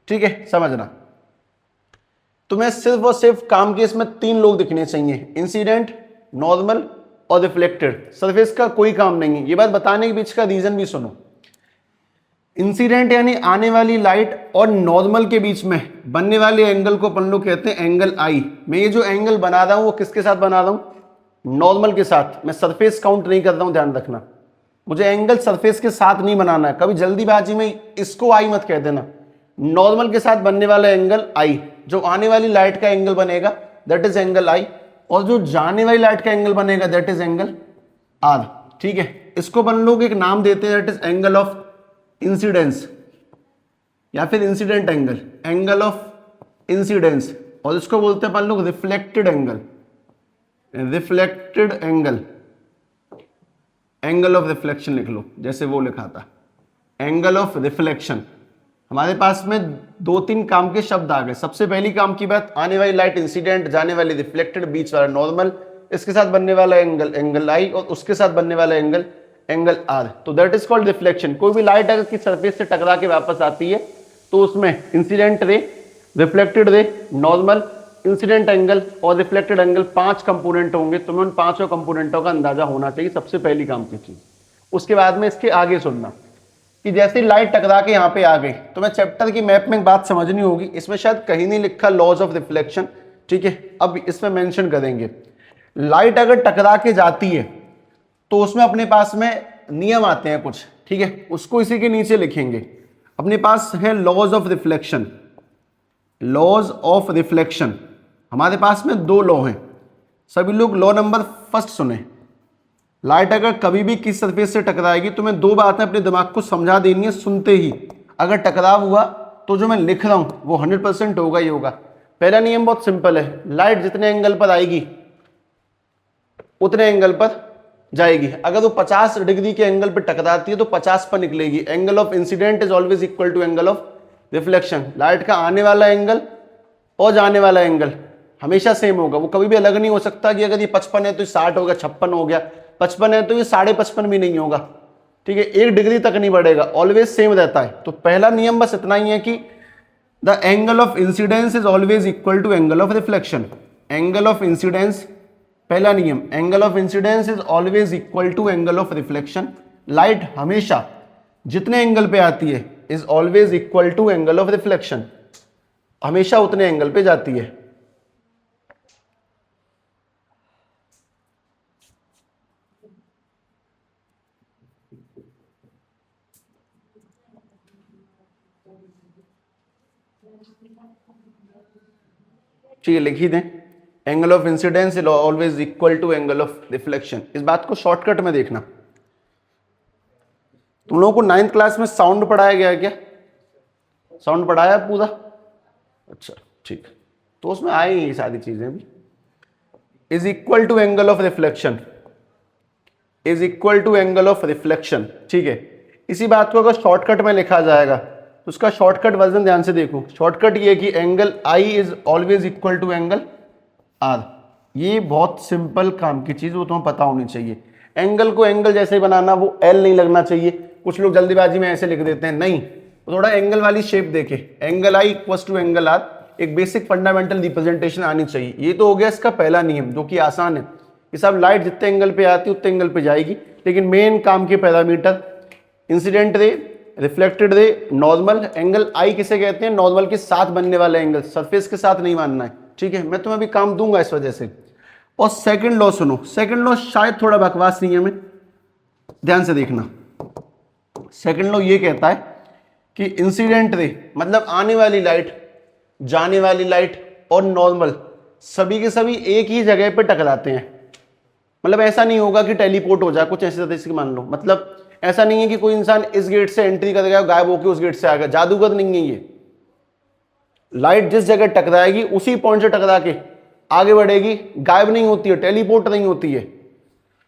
ठीक है, समझना। तुम्हें सिर्फ और सिर्फ काम के इसमें 3 लोग दिखने चाहिए, इंसिडेंट, नॉर्मल और रिफ्लेक्टेड। सरफेस का कोई काम नहीं है। ये बात बताने के बीच का रीजन भी सुनो। इंसिडेंट यानी आने वाली लाइट और नॉर्मल के बीच में बनने वाले एंगल को अपन लोग कहते हैं एंगल आई। मैं ये जो एंगल बना रहा हूं वो किसके साथ बना रहा हूं? नॉर्मल के साथ। मैं सरफेस काउंट नहीं कर रहा हूं, ध्यान रखना। मुझे एंगल सरफेस के साथ नहीं बनाना है, कभी जल्दीबाजी में इसको आई मत कह देना। नॉर्मल के साथ बनने वाला एंगल आई, जो आने वाली लाइट का एंगल बनेगा दैट इज एंगल आई, और जो जाने वाली लाइट का एंगल बनेगा दैट इज एंगल आर, ठीक है। इसको अपन लोग एक नाम देते हैं that is angle of incidence या फिर incident angle, angle of incidence. और इसको बोलते हैं अपन लोग reflected angle, reflected angle, angle of reflection लिख लो जैसे वो लिखा था, एंगल ऑफ रिफ्लेक्शन। हमारे पास में 2-3 काम के शब्द आ गए। सबसे पहली काम की बात, आने वाली लाइट इंसिडेंट, जाने वाली रिफ्लेक्टेड, बीच वाला नॉर्मल, इसके साथ बनने वाला एंगल एंगल आई, और उसके साथ बनने वाला एंगल एंगल आर। तो दैट इज कॉल्ड रिफ्लेक्शन। कोई भी लाइट अगर किसी सरफेस से टकरा के वापस आती है तो उसमें incident ray, reflected ray, normal, incident angle और रिफ्लेक्टेड एंगल 5 कंपोनेंट होंगे। तुम्हें उन 5 कंपोनेंटों का अंदाजा होना चाहिए, सबसे पहली काम की चीज। उसके बाद में इसके आगे सुनना कि जैसे लाइट टकरा के यहाँ पे आ गई, तुम्हें चैप्टर की मैप में एक बात समझनी होगी। इसमें शायद कहीं नहीं लिखा लॉज ऑफ रिफ्लेक्शन, ठीक है, अब इसमें मेंशन करेंगे। लाइट अगर टकरा के जाती है तो उसमें अपने पास में नियम आते हैं कुछ, ठीक है, उसको इसी के नीचे लिखेंगे। अपने पास है laws of reflection, laws of reflection. हमारे पास में 2 लॉ हैं, सभी लोग लॉ नंबर फर्स्ट सुने। लाइट अगर कभी भी किस सरफेस से टकराएगी, तो मैं 2 बातें अपने दिमाग को समझा देनी है सुनते ही। अगर टकराव हुआ तो जो मैं लिख रहा हूं वो 100% होगा ही होगा। पहला नियम बहुत सिंपल है, लाइट जितने एंगल पर आएगी उतने एंगल पर जाएगी। अगर वो 50 डिग्री के एंगल पर टकराती है तो 50 पर निकलेगी। Angle of incident is always equal to angle of reflection. Light का आने वाला एंगल और जाने वाला एंगल हमेशा सेम होगा, वो कभी भी अलग नहीं हो सकता कि अगर ये 55 है तो 60 हो गया, 56 हो गया, 55 है तो ये 55.5 भी नहीं होगा, ठीक है, 1 डिग्री तक नहीं बढ़ेगा, ऑलवेज सेम रहता है। तो पहला नियम बस इतना ही है कि the angle of incidence is always equal to angle of reflection. Angle of incidence, पहला नियम, angle of incidence is always equal to angle of reflection. Light हमेशा जितने एंगल पे आती है is always equal to angle of reflection, हमेशा उतने angle पे जाती है। ठीक है, लिख ही दें, angle of incidence is always equal to angle of reflection. इस बात को शॉर्टकट में देखना। तुम लोगों को 9th क्लास में साउंड पढ़ाया गया है क्या? साउंड पढ़ाया पूरा? अच्छा ठीक, तो उसमें आई ये सारी चीजें भी। Is equal to angle of reflection, is equal to angle of reflection, ठीक है। इसी बात को अगर शॉर्टकट में लिखा जाएगा तो उसका शॉर्टकट वर्जन ध्यान से देखो। शॉर्टकट ये कि angle I is always equal to angle R. ये बहुत सिंपल काम की चीज, वो तुम्हें पता होनी चाहिए। एंगल को एंगल जैसे ही बनाना, वो एल नहीं लगना चाहिए। कुछ लोग जल्दीबाजी में ऐसे लिख देते हैं, नहीं, तो थोड़ा एंगल वाली शेप देखे। Angle I equal to angle R, एक बेसिक फंडामेंटल रिप्रेजेंटेशन आनी चाहिए। ये तो हो गया इसका पहला नियम, जो कि आसान है। ये सब लाइट जितने एंगल पे आती है उतने एंगल पे जाएगी, लेकिन मेन काम के parameter incident ray, reflected ray, normal. Angle I किसे कहते हैं? नॉर्मल के साथ बनने वाला एंगल, सरफेस के साथ नहीं मानना है, ठीक है। मैं तुम्हें अभी काम दूंगा इस वजह से। और सेकंड लॉ सुनो, सेकंड लॉ शायद थोड़ा बकवास नियम है, ध्यान से देखना। सेकंड लॉ ये कहता है कि इंसिडेंट रे मतलब आने वाली लाइट, जाने वाली लाइट और नॉर्मल सभी के सभी एक ही जगह पे टकराते हैं। मतलब ऐसा नहीं होगा कि टेलीपोर्ट हो जाए, कुछ ऐसे तरह से मान लो। मतलब ऐसा नहीं है कि कोई इंसान इस गेट से एंट्री कर गया, गायब होकर उस गेट से आ गया, जादूगर नहीं है ये। लाइट जिस जगह टकराएगी उसी पॉइंट से टकरा के आगे बढ़ेगी, गायब नहीं होती है, टेलीपोर्ट नहीं होती है।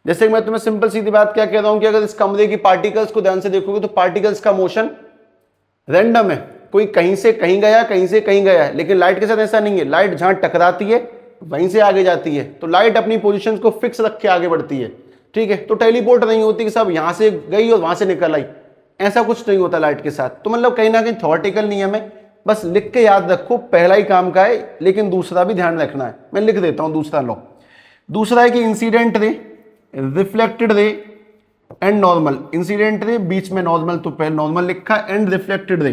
जैसे मैं तुम्हें सिंपल सीधी बात क्या कह रहा हूं कि अगर इस कमरे की पार्टिकल्स को ध्यान से देखोगे तो पार्टिकल्स का मोशन रैंडम है, कोई कहीं से कहीं गया, कहीं से कहीं गया है। लेकिन लाइट के साथ ऐसा नहीं है, लाइट जहां टकराती है वहीं से आगे जाती है। तो लाइट अपनी पोजीशंस को फिक्स रख के आगे बढ़ती है, ठीक है। तो टेलीपोर्ट नहीं होती कि सब यहां से गई और वहां से निकल आई, ऐसा कुछ नहीं होता लाइट के साथ। तो मतलब कहीं ना कहीं थ्योरेटिकल नियम है, बस लिख के याद रखो। पहला ही काम का है, लेकिन दूसरा भी ध्यान रखना है। मैं लिख देता हूं दूसरा लॉ। दूसरा है कि इंसिडेंट रे, रिफ्लेक्टेड रे एंड नॉर्मल। इंसिडेंट रे बीच में नॉर्मल, तो पहले नॉर्मल लिखा, and reflected ray.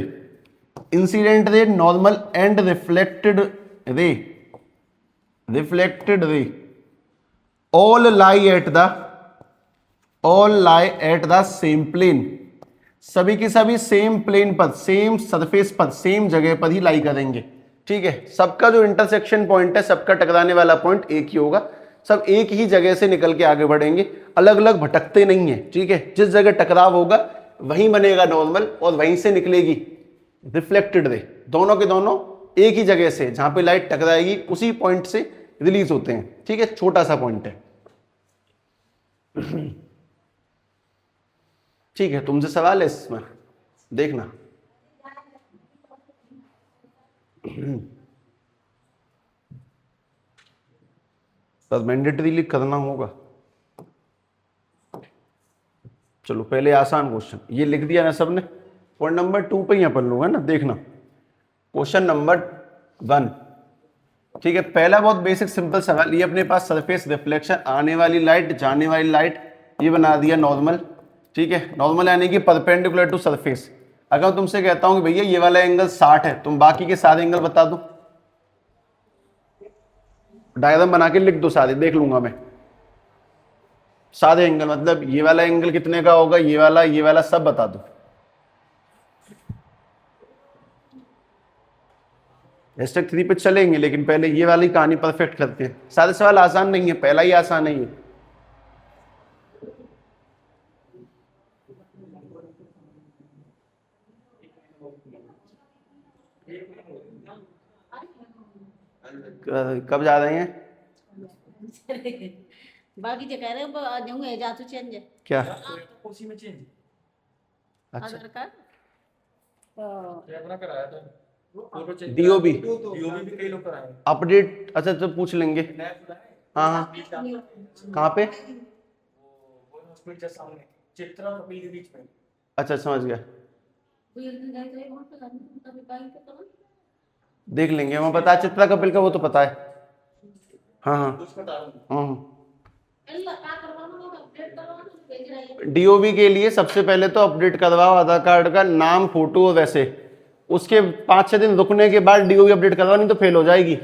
Incident ray, normal and reflected ray, reflected रे all lie at the same plane। सभी की सभी सेम प्लेन पर, सेम सरफेस पर, सेम जगह पर ही लाई करेंगे, ठीक है। सबका जो इंटरसेक्शन पॉइंट है, सबका टकराने वाला पॉइंट एक ही होगा। सब एक ही जगह से निकल के आगे बढ़ेंगे, अलग अलग भटकते नहीं है, ठीक है। जिस जगह टकराव होगा वहीं बनेगा नॉर्मल और वहीं से निकलेगी रिफ्लेक्टेड रे। दोनों के दोनों एक ही जगह से, जहां पे लाइट टकराएगी उसी पॉइंट से रिलीज होते हैं, ठीक है। छोटा सा पॉइंट है, ठीक है। तुमसे सवाल है इसमें, देखना। बस मैंडेटरीली करना होगा। चलो पहले आसान क्वेश्चन ये लिख दिया ना सबने। पॉइंट नंबर 2 पे ही अपन लोग है ना, देखना। क्वेश्चन नंबर 1, ठीक है। पहला बहुत बेसिक सिंपल सवाल। ये अपने पास सरफेस रिफ्लेक्शन, आने वाली लाइट, जाने वाली लाइट, ये बना दिया नॉर्मल, ठीक है। नॉर्मल यानी कि परपेंडिकुलर टू सरफेस। अगर तुमसे कहता हूं कि भैया ये वाला एंगल 60 है, तुम बाकी के सारे एंगल बता दो। डायग्राम बना के लिख दो सारे, देख लूंगा मैं सारे एंगल। मतलब ये वाला एंगल कितने का होगा, ये वाला सब बता दो। हैशटैग 3 पे चलेंगे, लेकिन पहले ये वाली कहानी परफेक्ट करते हैं। सारे सवाल आसान नहीं है, पहला ही आसान है ये। कब जा रहे हैं? बाकी जो कह रहे हैं आ जाऊंगे, जा तो चेंज है क्या? उसी में चेंज अच्छा, आधार कार्ड अपना कराया था फोटो चेंज डीओबी डीओबी भी कई लोग कराए अपडेट। अच्छा तो पूछ लेंगे। हाँ हाँ, कहाँ पे? वो हॉस्पिटल के सामने चित्रा कपिल के बीच में। अच्छा समझ गया, कोई एक दिन गए थे वहां पे करने, कभी बाइक पे तो देख लेंगे। हमें पता है चित्रा कपिल का, वो तो पता है। हाँ हाँ कुछ बता दूं हाँ। अल्लाह का करवाना होगा, अपडेट करवाना भेज रहा है। डीओबी के लिए सबसे पहले तो अपडेट करवाओ आधार कार्ड का नाम, फोटो, वैसे उसके 5-6 दिन रुकने के बाद डीओबी अपडेट करवाओ, नहीं तो फेल हो जाएगी।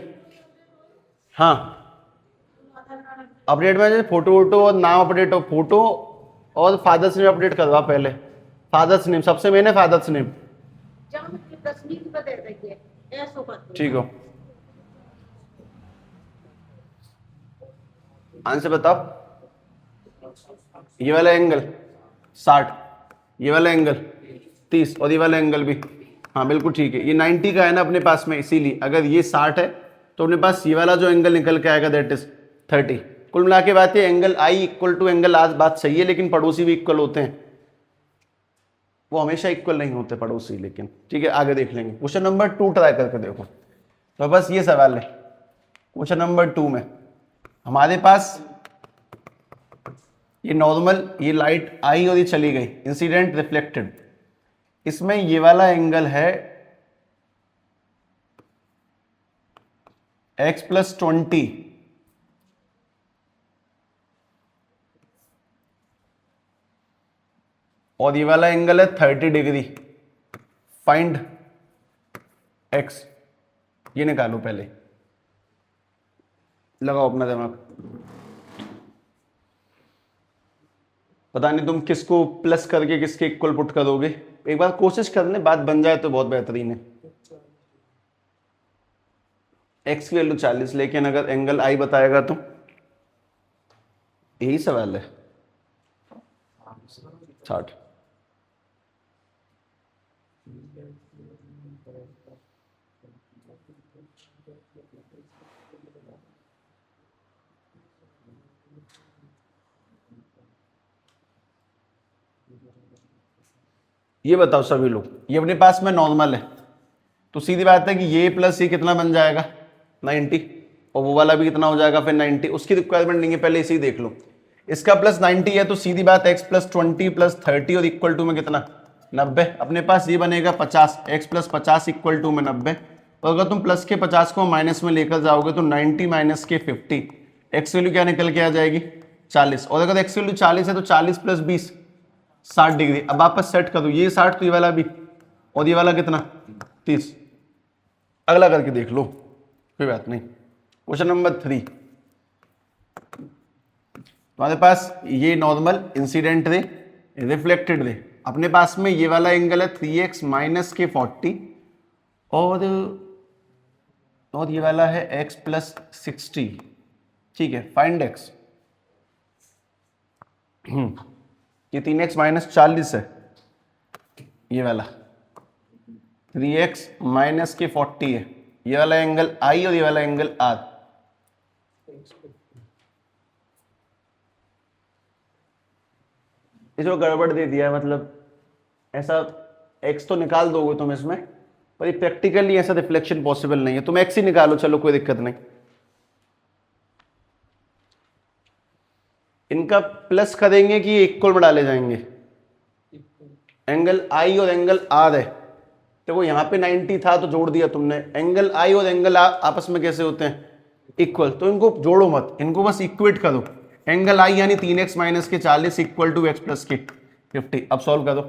हाँ, अपडेट में फोटो वोटो और नाम अपडेट हो, फोटो और फादर्स नेम अपडेट करवा पहले। फादर्स नेम सबसे मेन है, फादर्स नेम, जब की तस्वीर पे दे देंगे ऐसो कर ठीक हो। आंसर बताओ। ये वाला एंगल 60, ये वाला एंगल 30 और ये वाला एंगल भी, हाँ बिल्कुल ठीक है। ये 90 का है ना अपने पास में, इसीलिए अगर ये 60 है तो अपने पास ये वाला जो एंगल निकल के आएगा दैट इज 30। कुल मिला के बात है angle I equal to angle आज बात सही है, लेकिन पड़ोसी भी इक्वल होते हैं, वो हमेशा इक्वल नहीं होते पड़ोसी, लेकिन ठीक है आगे देख लेंगे। क्वेश्चन नंबर 2 ट्राई करके देखो। तो बस ये सवाल है क्वेश्चन नंबर 2 में हमारे पास ये नॉर्मल, ये लाइट आई और ये चली गई, इंसिडेंट रिफ्लेक्टेड, इसमें ये वाला एंगल है x+20 और ये वाला एंगल है 30 डिग्री। फाइंड x, ये निकालो पहले, लगाओ अपना दिमाग। पता नहीं तुम किसको प्लस करके किसके इक्वल पुट करोगे, एक बार कोशिश करने, बात बन जाए तो बहुत बेहतरीन है। x की वैल्यू 40, लेकिन अगर एंगल आई बताएगा तो यही सवाल है 60। ये बताओ सभी लोग, ये अपने पास में नॉर्मल है तो सीधी बात है कि ये प्लस ये कितना बन जाएगा 90, और वो वाला भी कितना हो जाएगा फिर 90। उसकी रिक्वायरमेंट नहीं है, पहले इसी देख लो। इसका प्लस 90 है तो सीधी बात x+20 + 30 और इक्वल टू में कितना 90। अपने पास ये बनेगा 50, x+50 इक्वल टू में 90। और अगर तुम प्लस के 50 को माइनस में लेकर जाओगे तो 90 माइनस के 50, एक्स वैल्यू क्या निकल के आ जाएगी 40। और अगर एक्स वैल्यू 40 है तो 40 + 20 60 डिग्री। अब वापस सेट कर दो, ये 60 तो ये वाला भी, और ये वाला कितना 30। अगला करके देख लो, कोई बात नहीं। क्वेश्चन नंबर 3, तुम्हारे पास ये नॉर्मल, इंसिडेंट रे, रिफ्लेक्टेड रे, अपने पास में ये वाला एंगल है 3x माइनस के 40 और ये वाला है x+60। ठीक है, फाइंड x। ये 3x माइनस 40 है, ये वाला 3x माइनस के 40 है, ये वाला एंगल I और ये वाला एंगल R। इसको गड़बड़ दे दिया है, मतलब ऐसा x तो निकाल दोगे तुम इसमें, पर ये प्रैक्टिकली ऐसा रिफ्लेक्शन पॉसिबल नहीं है। तुम x ही निकालो, चलो कोई दिक्कत नहीं। इनका प्लस करेंगे कि ये इक्वल में डाले जाएंगे। एंगल I और एंगल R है, तो वो यहाँ पे 90 था तो जोड़ दिया तुमने। एंगल I और एंगल R आपस में कैसे होते हैं इक्वल, तो इनको जोड़ो मत, इनको बस इक्वेट करो। एंगल I यानी 3x माइनस के 40 इक्वल टू x प्लस के 50। अब सॉल्व करो।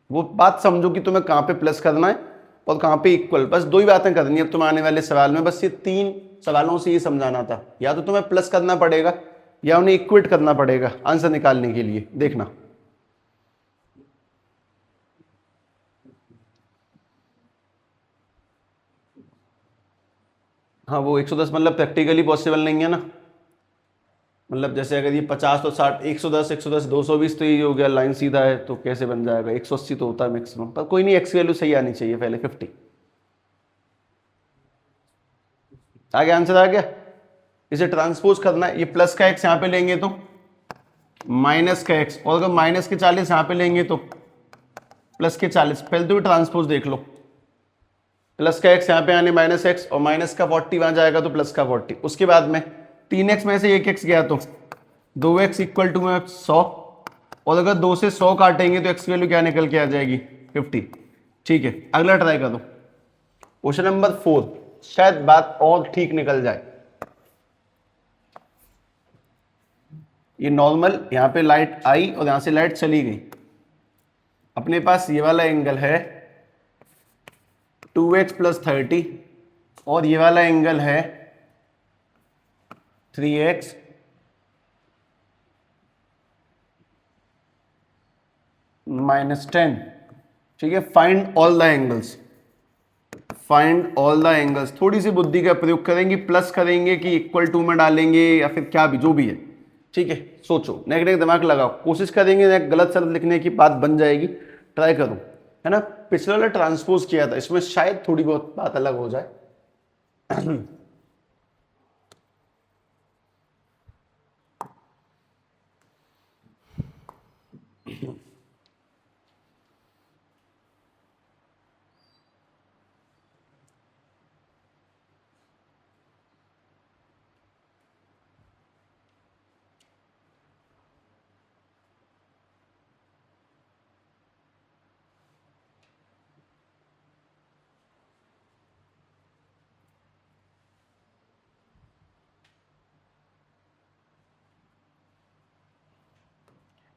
वो बात समझो कि तुम्हें कहाँ पे प्लस करना है और कहाँ पे इक्वल, बस दो ही बातें करनी है अब तुम्हें आने वाले सवाल में। बस ये 3 सवालों से ये समझाना था, या तो तुम्हें प्लस करना पड़ेगा या उन्हें इक्वेट करना पड़ेगा आंसर निकालने के लिए। देखना, हाँ वो 110 मतलब प्रैक्टिकली पॉसिबल नहीं है ना, मतलब जैसे अगर ये 50 तो 60, 110 110 220 तो ये हो गया, लाइन सीधा है तो कैसे बन जाएगा 180 तो होता है मैक्सिमम। पर कोई नहीं, एक्स वैल्यू सही आनी चाहिए पहले 50। आगे आंसर आ गया। इसे ट्रांसपोज करना है, ये प्लस का एक्स यहाँ पे लेंगे तो माइनस का एक्स, और अगर माइनस के 40 यहाँ पे लेंगे तो प्लस के 40। पहले तो ट्रांसपोज देख लो, प्लस का एक्स यहाँ पे आने माइनस एक्स, और माइनस का 40 वहां जाएगा तो प्लस का 40। उसके बाद में 3x में से 1x गया तो 2x इक्वल टू में 100, और अगर 2 से 100 काटेंगे तो x वैल्यू क्या निकल के आ जाएगी 50। ठीक है, अगला ट्राई कर दो। क्वेश्चन नंबर 4, शायद बात और ठीक निकल जाए। ये नॉर्मल, यहाँ पे लाइट आई और यहां से लाइट चली गई। अपने पास ये वाला एंगल है 2x + 30 और ये वाला एंगल है 3x - 10। ठीक है, find all the angles, find all the angles, थोड़ी सी बुद्धि का प्रयोग करेंगे, प्लस करेंगे कि इक्वल टू में डालेंगे या फिर क्या भी जो भी है, ठीक है। सोचो, नेगेटिव दिमाग लगाओ, कोशिश करेंगे गलत शब्द लिखने की बात बन जाएगी, ट्राई करो, है ना। पिछले वाला ट्रांसपोज किया था, इसमें शायद थोड़ी बहुत बात अलग हो जाए।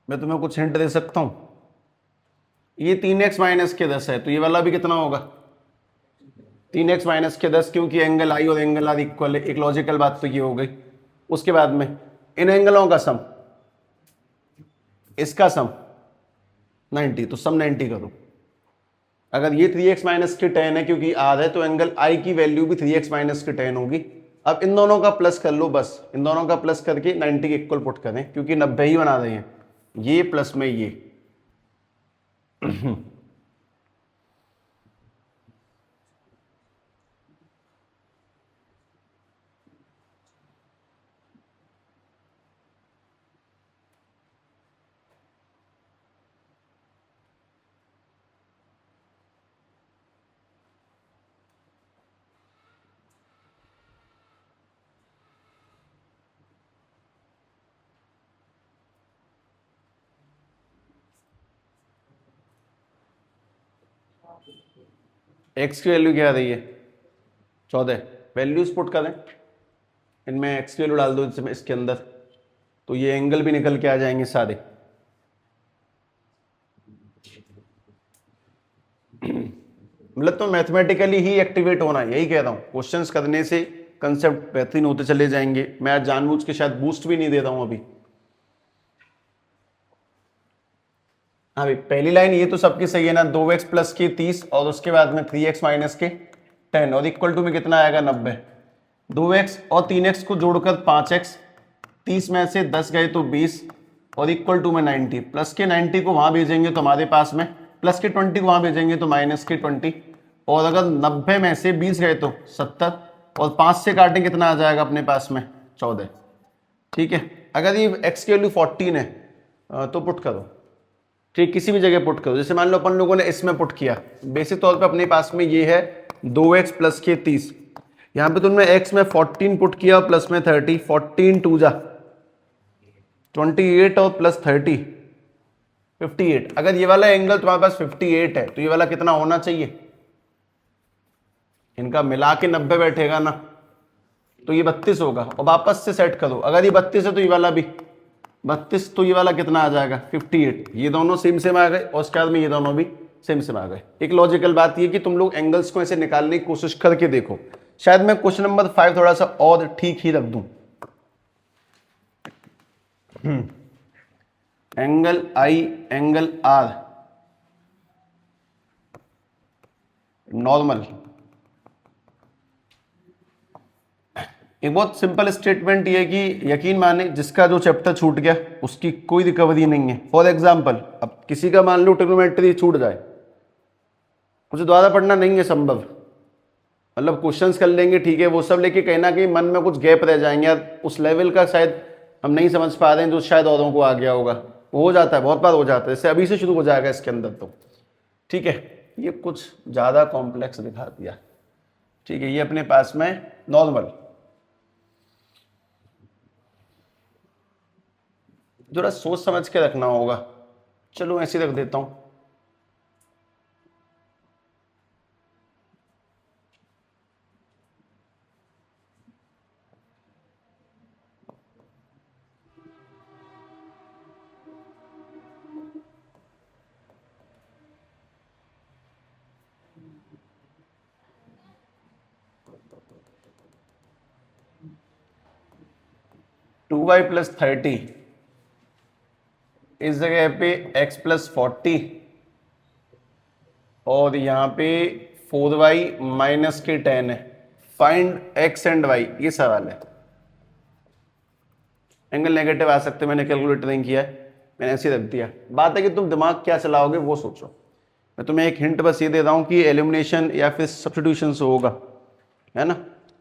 मैं तुम्हें कुछ हिंट दे सकता हूं, ये 3x माइनस के 10 है, तो ये वाला भी कितना होगा 3x माइनस के 10, क्योंकि एंगल आई और एंगल आर इक्वल है। एक लॉजिकल बात तो ये हो गई। उसके बाद में इन एंगलों का सम, इसका सम 90, तो सम 90 करो। अगर ये 3x माइनस के 10 है क्योंकि आर है, तो एंगल आई की वैल्यू भी 3x माइनस के 10 होगी। अब इन दोनों का प्लस कर लो, बस इन दोनों का प्लस करके 90 के इक्वल पुट करें, क्योंकि 90 ही बना रहे हैं, ये प्लस में ये। एक्स की वैल्यू क्या आ रही है 14, वैल्यूज पुट करें, इनमें एक्स की वैल्यू डाल दो इसके अंदर, तो ये एंगल भी निकल के आ जाएंगे सारे। मतलब तो मैथमेटिकली ही एक्टिवेट होना है, यही कह रहा हूं। क्वेश्चंस करने से कंसेप्ट बेहतरीन होते चले जाएंगे। मैं आज जानबूझ के शायद बूस्ट भी नहीं दे रहा हूं अभी। हाँ भाई, पहली लाइन ये तो सबकी सही है ना, 2x प्लस की 30 और उसके बाद में 3x माइनस के 10 और इक्वल टू में कितना आएगा 90। 2x और 3x को जोड़कर 5x, 30 में से 10 गए तो 20 और इक्वल टू में 90। प्लस के 90 को वहां भेजेंगे तो हमारे पास में, प्लस के 20 को वहां भेजेंगे तो माइनस के 20, और अगर 90 में से 20 गए तो 70 और 5 से काटें कितना आ जाएगा अपने पास में 14। ठीक है, अगर ये x की वैल्यू 14 है तो पुट करो, ठीक, किसी भी जगह पुट करो। जैसे मान लो अपन लोगों ने इसमें पुट किया, बेसिक तौर पे अपने पास में ये है 2x प्लस के 30, यहां पे तुमने x में 14 पुट किया और प्लस में 30, 14 2 जा 28 और प्लस 30 58। अगर ये वाला एंगल तुम्हारे पास 58 है तो ये वाला कितना होना चाहिए, इनका मिला के 90 बैठेगा ना, तो ये 32 होगा। और वापस से सेट करो, अगर ये 32 है तो ये वाला भी 32, तो ये वाला कितना आ जाएगा 58। ये दोनों सेम सेम आ गए और उसके बाद में ये दोनों भी सेम सेम आ गए। एक लॉजिकल बात ये कि तुम लोग एंगल्स को ऐसे निकालने की कोशिश करके देखो। शायद मैं क्वेश्चन नंबर 5 थोड़ा सा और ठीक ही रख दूं। Angle I angle R normal, एक बहुत सिंपल स्टेटमेंट ये है कि यकीन माने जिसका जो चैप्टर छूट गया उसकी कोई रिकवरी नहीं है। फॉर एग्जांपल, अब किसी का मान लो ट्रिग्नोमेट्री छूट जाए, उसे दोबारा पढ़ना नहीं है संभव, मतलब क्वेश्चंस कर लेंगे ठीक है वो सब, लेके कहीं ना कहीं मन में कुछ गैप रह जाएंगे यार, उस लेवल का शायद हम नहीं समझ पा रहे हैं जो शायद औरों को आ गया होगा। वो हो जाता है, बहुत बार हो जाता है, जैसे अभी से शुरू हो जाएगा इसके अंदर तो। ठीक है, ये कुछ ज़्यादा कॉम्प्लेक्स दिखा दिया। ठीक है, ये अपने पास में नॉर्मल, जरा सोच समझ के रखना होगा। चलो ऐसे रख देता हूं। टू वाई प्लस 30, इस जगह पे x प्लस 40 और यहाँ पे 4y माइनस के 10 है, फाइंड x एंड y, ये सवाल है। एंगल नेगेटिव आ सकते, मैंने कैलकुलेटर नहीं किया है, मैंने ऐसे रख दिया। बात है कि तुम दिमाग क्या चलाओगे वो सोचो। मैं तुम्हें एक हिंट बस ये दे रहा हूँ कि एलिमिनेशन या फिर सब्स्टिट्यूशन से होगा, है ना,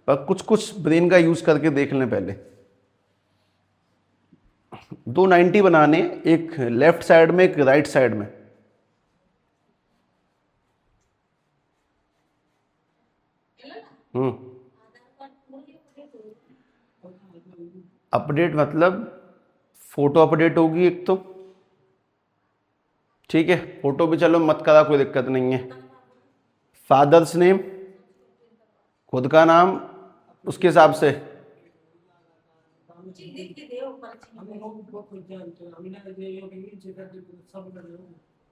पर कुछ कुछ ब्रेन का यूज करके देख लें पहले। 2 90 बनाने, एक लेफ्ट साइड में एक राइट साइड में। अपडेट मतलब फोटो अपडेट होगी एक तो, ठीक है, फोटो भी चलो मत करा, कोई दिक्कत नहीं है। फादर्स नेम, खुद का नाम, उसके हिसाब से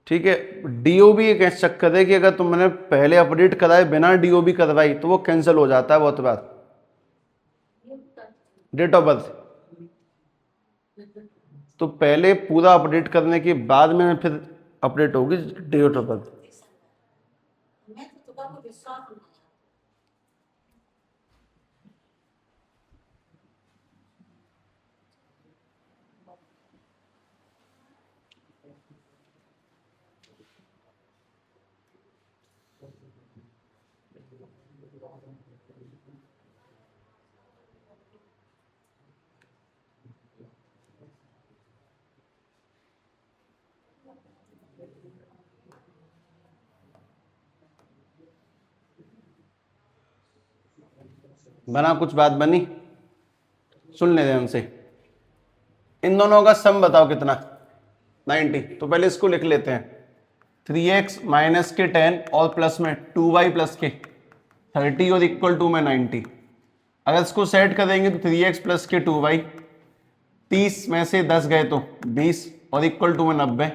ठीक है। डीओबी एक ऐसा चक्कर है कि अगर तुमने पहले अपडेट कराए बिना डीओबी करवाई तो वो कैंसिल हो जाता है बहुत बार। डेट ऑफ बर्थ तो पहले पूरा अपडेट करने के बाद में फिर अपडेट होगी डेट ऑफ बर्थ। मैं तो तुका को विश्वास नहीं। बना, कुछ बात बनी, सुन ले ध्यान से। इन दोनों का सम बताओ कितना, 90। तो पहले इसको लिख लेते हैं, 3x माइनस के 10 और प्लस में 2y प्लस के 30 और इक्वल टू में 90। अगर इसको सेट करेंगे तो 3x प्लस के 2y, 30 में से 10 गए तो 20 और इक्वल टू में 90।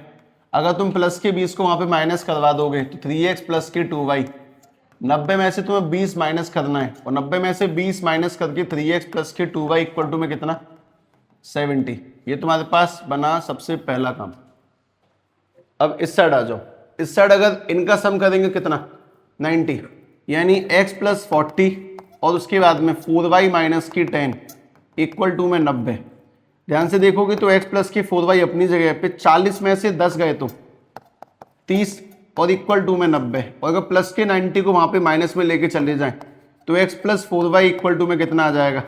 अगर तुम प्लस के 20 को वहां पे माइनस करवा दोगे तो 3x प्लस के 2y, 90 में से तुम्हें 20 माइनस करना है और 90 में से 20 माइनस करके 3x प्लस के 2y इक्वल टू में कितना, 70। ये तुम्हारे पास बना सबसे पहला काम। अब इस साइड आ जाओ, इस साइड अगर इनका सम करेंगे कितना, 90, यानी x प्लस 40 और उसके बाद में 4y माइनस की 10 इक्वल टू में 90। ध्यान से देखोगे तो x प्लस की 4y अपनी जगह पे, 40 में से 10 गए तो 30 और इक्वल टू में 90। और अगर प्लस के 90 को वहां पे माइनस में लेके चले जाएं तो x plus 4y equal to में कितना आ जाएगा,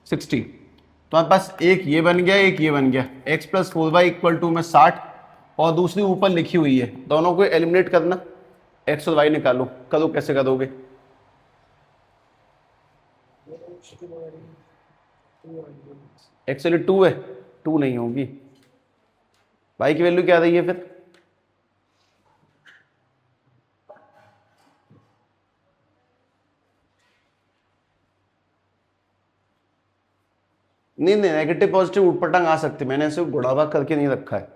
60। तो हमारे पास एक ये बन गया, एक ये बन गया, x plus 4y equal to में 60 और दूसरी ऊपर लिखी हुई है। दोनों को एलिमिनेट करना, x और y निकालो। करो, कैसे करोगे, एक्चुअली 2 है, 2 नहीं होगी, y की वैल्यू क्या आ रही है फिर, नहीं नहीं, नेगेटिव पॉजिटिव उठपटांग आ सकती, मैंने ऐसे गुड़ावा करके नहीं रखा है।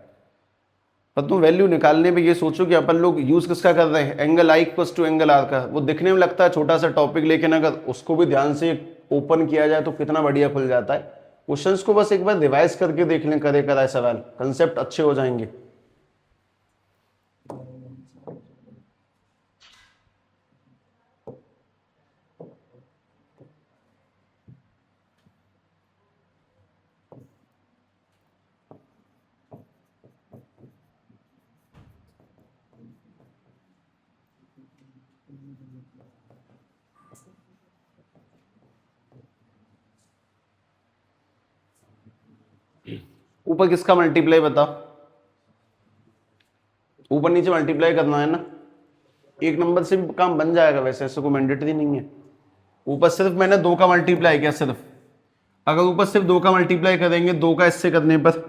पर तुम वैल्यू निकालने में ये सोचो कि अपन लोग यूज किसका कर रहे हैं, angle I equals to angle R का। वो दिखने में लगता है छोटा सा टॉपिक, लेकिन अगर उसको भी ध्यान से ओपन किया जाए तो कितना बढ़िया खुल जाता है। क्वेश्चंस को बस एक बार रिवाइज करके देख लें, करे कराए सवाल, कंसेप्ट अच्छे हो जाएंगे। ऊपर किसका मल्टीप्लाई बताओ, ऊपर नीचे मल्टीप्लाई करना है ना, एक नंबर से भी काम बन जाएगा, वैसे ऐसे कोई मैंडेटरी नहीं है। ऊपर सिर्फ मैंने 2 का मल्टीप्लाई किया सिर्फ, अगर ऊपर सिर्फ 2 का मल्टीप्लाई करेंगे, 2 का इससे करने पर,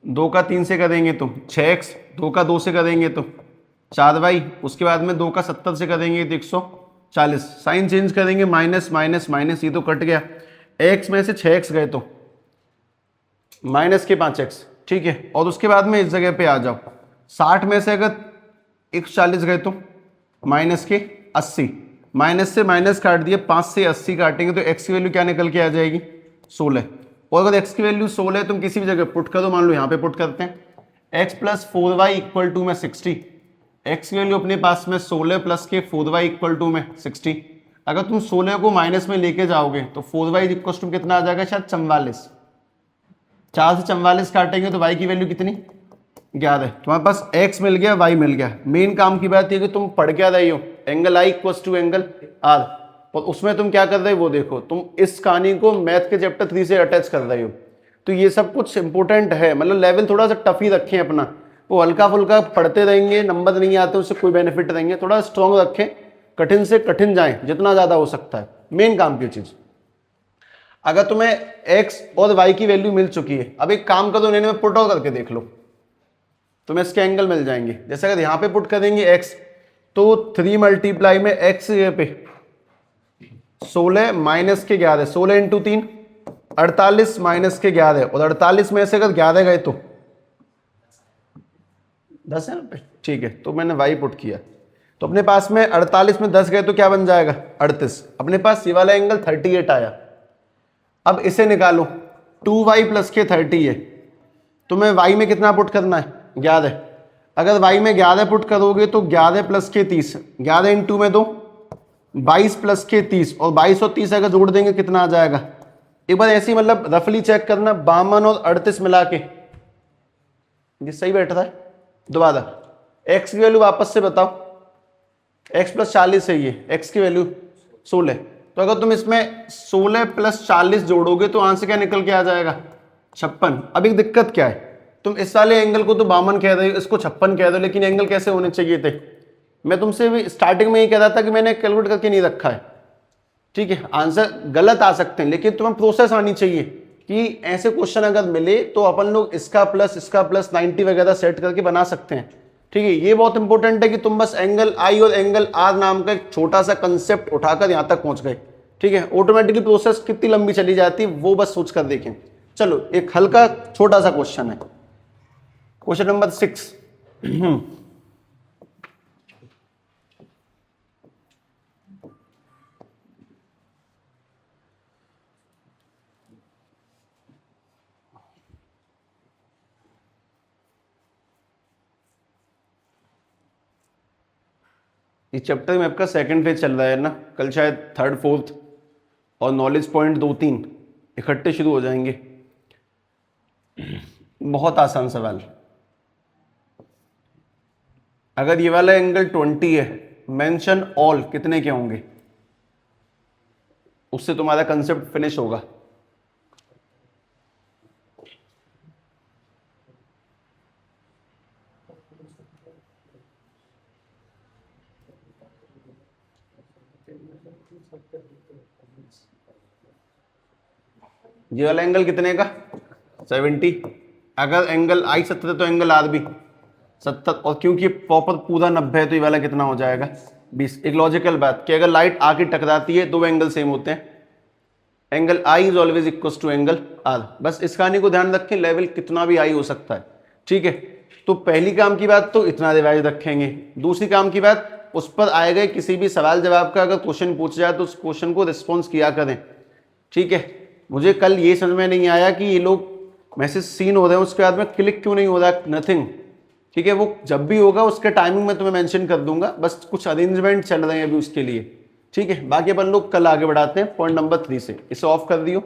2 का 3 से करेंगे तो 6x, 2 का 2 से करेंगे तो 4y, उसके बाद में 2 का 70 से करेंगे तो 140। साइन चेंज करेंगे, माइनस माइनस माइनस, ये तो कट गया, x में से 6x गए तो माइनस के 5x, ठीक है। और उसके बाद में इस जगह पे आ जाओ, 60 में से अगर 140 गए तो माइनस के 80, माइनस से माइनस काट दिया, 5 से 80 काटेंगे तो x की वैल्यू क्या निकल के आ जाएगी, 16। और अगर x की वैल्यू 16 है, तुम किसी भी जगह पुट कर दो, मान लो यहाँ पे पुट करते हैं, x plus 4y equal to में 60 एक्स की वैल्यू अपने पास में 16 प्लस के 4y इक्वल टू में 60। अगर तुम 16 को माइनस में लेके जाओगे तो 4y इक्वल टू कितना आ जाएगा, शायद 44। 4 से 44 काटेंगे तो y की वैल्यू कितनी, 11। तुम्हारे पास x मिल गया, y मिल गया। मेन काम की बात यह कि तुम पढ़ क्या रही हो, angle I equal to angle R, और उसमें तुम क्या कर रहे हो वो देखो। तुम इस कहानी को मैथ के चैप्टर 3 से अटैच कर रहे हो, तो ये सब कुछ इंपॉर्टेंट है। मतलब लेवल थोड़ा सा टफ ही रखें अपना, वो हल्का फुल्का पढ़ते रहेंगे, नंबर नहीं आते उससे कोई बेनिफिट रहेंगे। थोड़ा स्ट्रॉन्ग रखें, कठिन से कठिन जाएं जितना ज्यादा हो सकता है, मेन काम की चीज। अगर तुम्हें x और y की वैल्यू मिल चुकी है, अब एक काम करो, इन्हें में पुट आउट करके देख लो, तुम्हें इसके एंगल मिल जाएंगे। जैसे अगर यहां पे पुट करेंगे x, तो 3 मल्टीप्लाई में x पे 16 माइनस के 11, 16 इंटू 3 48 माइनस के 11, और 48 में से अगर 11 गए तो 10 है पे, ठीक है। तो मैंने y पुट किया, तो अपने पास में 48 में 10 गए तो क्या बन जाएगा, 38। अपने पास ये वाला एंगल 38 आया। अब इसे निकालो, 2y प्लस के 30 है, तो मैं y में कितना पुट करना है, 11। अगर y में 11 पुट करोगे तो 11 प्लस के 30, 11 इंटू में 2 22 प्लस के 30, और 22 और 30 अगर जोड़ देंगे कितना आ जाएगा। एक बार ऐसे ही मतलब रफली चेक करना, 52 और 38 मिला के ये सही बैठ रहा है। दोबारा x की वैल्यू वापस से बताओ, x प्लस 40 है ये, x की वैल्यू 16। तो अगर तुम इसमें 16 प्लस 40 जोड़ोगे तो आंसर क्या निकल के आ जाएगा, 56। अब एक दिक्कत क्या है, तुम इस वाले एंगल को तो 52 कह रहे हो, इसको 56 कह रहे हो, लेकिन एंगल कैसे होने चाहिए थे। मैं तुमसे भी स्टार्टिंग में ही कह रहा था कि मैंने कैलकुलेट करके नहीं रखा है, ठीक है। आंसर गलत आ सकते हैं, लेकिन तुम्हें प्रोसेस आनी चाहिए कि ऐसे क्वेश्चन अगर मिले तो अपन लोग इसका प्लस 90 वगैरह सेट करके बना सकते हैं, ठीक है। ये बहुत इंपॉर्टेंट है कि तुम बस एंगल I और एंगल R नाम का एक छोटा सा कंसेप्ट उठाकर यहां तक पहुंच गए, ठीक है। ऑटोमेटिकली प्रोसेस कितनी लंबी चली जाती है वो बस सोच कर देखें। चलो एक हल्का छोटा सा क्वेश्चन है, क्वेश्चन नंबर 6। इस चैप्टर में आपका सेकंड फेज चल रहा है ना, कल शायद थर्ड फोर्थ और नॉलेज पॉइंट 2-3 इकट्ठे शुरू हो जाएंगे। बहुत आसान सवाल, अगर ये वाला एंगल 20 है, मेंशन ऑल कितने के होंगे, उससे तुम्हारा कंसेप्ट फिनिश होगा। ये वाला एंगल कितने का, 70। अगर एंगल I 70 है तो एंगल R भी 70, और क्योंकि प्रॉपर पूरा 90 है तो ये वाला कितना हो जाएगा, 20। एक लॉजिकल बात कि अगर लाइट आके टकराती है दो एंगल सेम होते हैं, angle I is always equal to angle R। बस इस कहानी को ध्यान रखें, लेवल कितना भी I हो सकता है, ठीक है। तो पहली काम की बात तो इतना रिवाइज रखेंगे। दूसरी काम की बात, उस पर आए गए किसी भी सवाल जवाब का अगर क्वेश्चन पूछ जाए तो उस क्वेश्चन को रिस्पॉन्स किया करें, ठीक है। मुझे कल ये समझ में नहीं आया कि ये लोग मैसेज सीन हो रहे हैं उसके बाद में क्लिक क्यों नहीं हो रहा, नथिंग, ठीक है। वो जब भी होगा उसके टाइमिंग में तुम्हें मेंशन कर दूंगा, बस कुछ अरेंजमेंट चल रहे हैं अभी उसके लिए, ठीक है। बाकी अपन लोग कल आगे बढ़ाते हैं पॉइंट नंबर 3 से। इसे ऑफ कर दियो।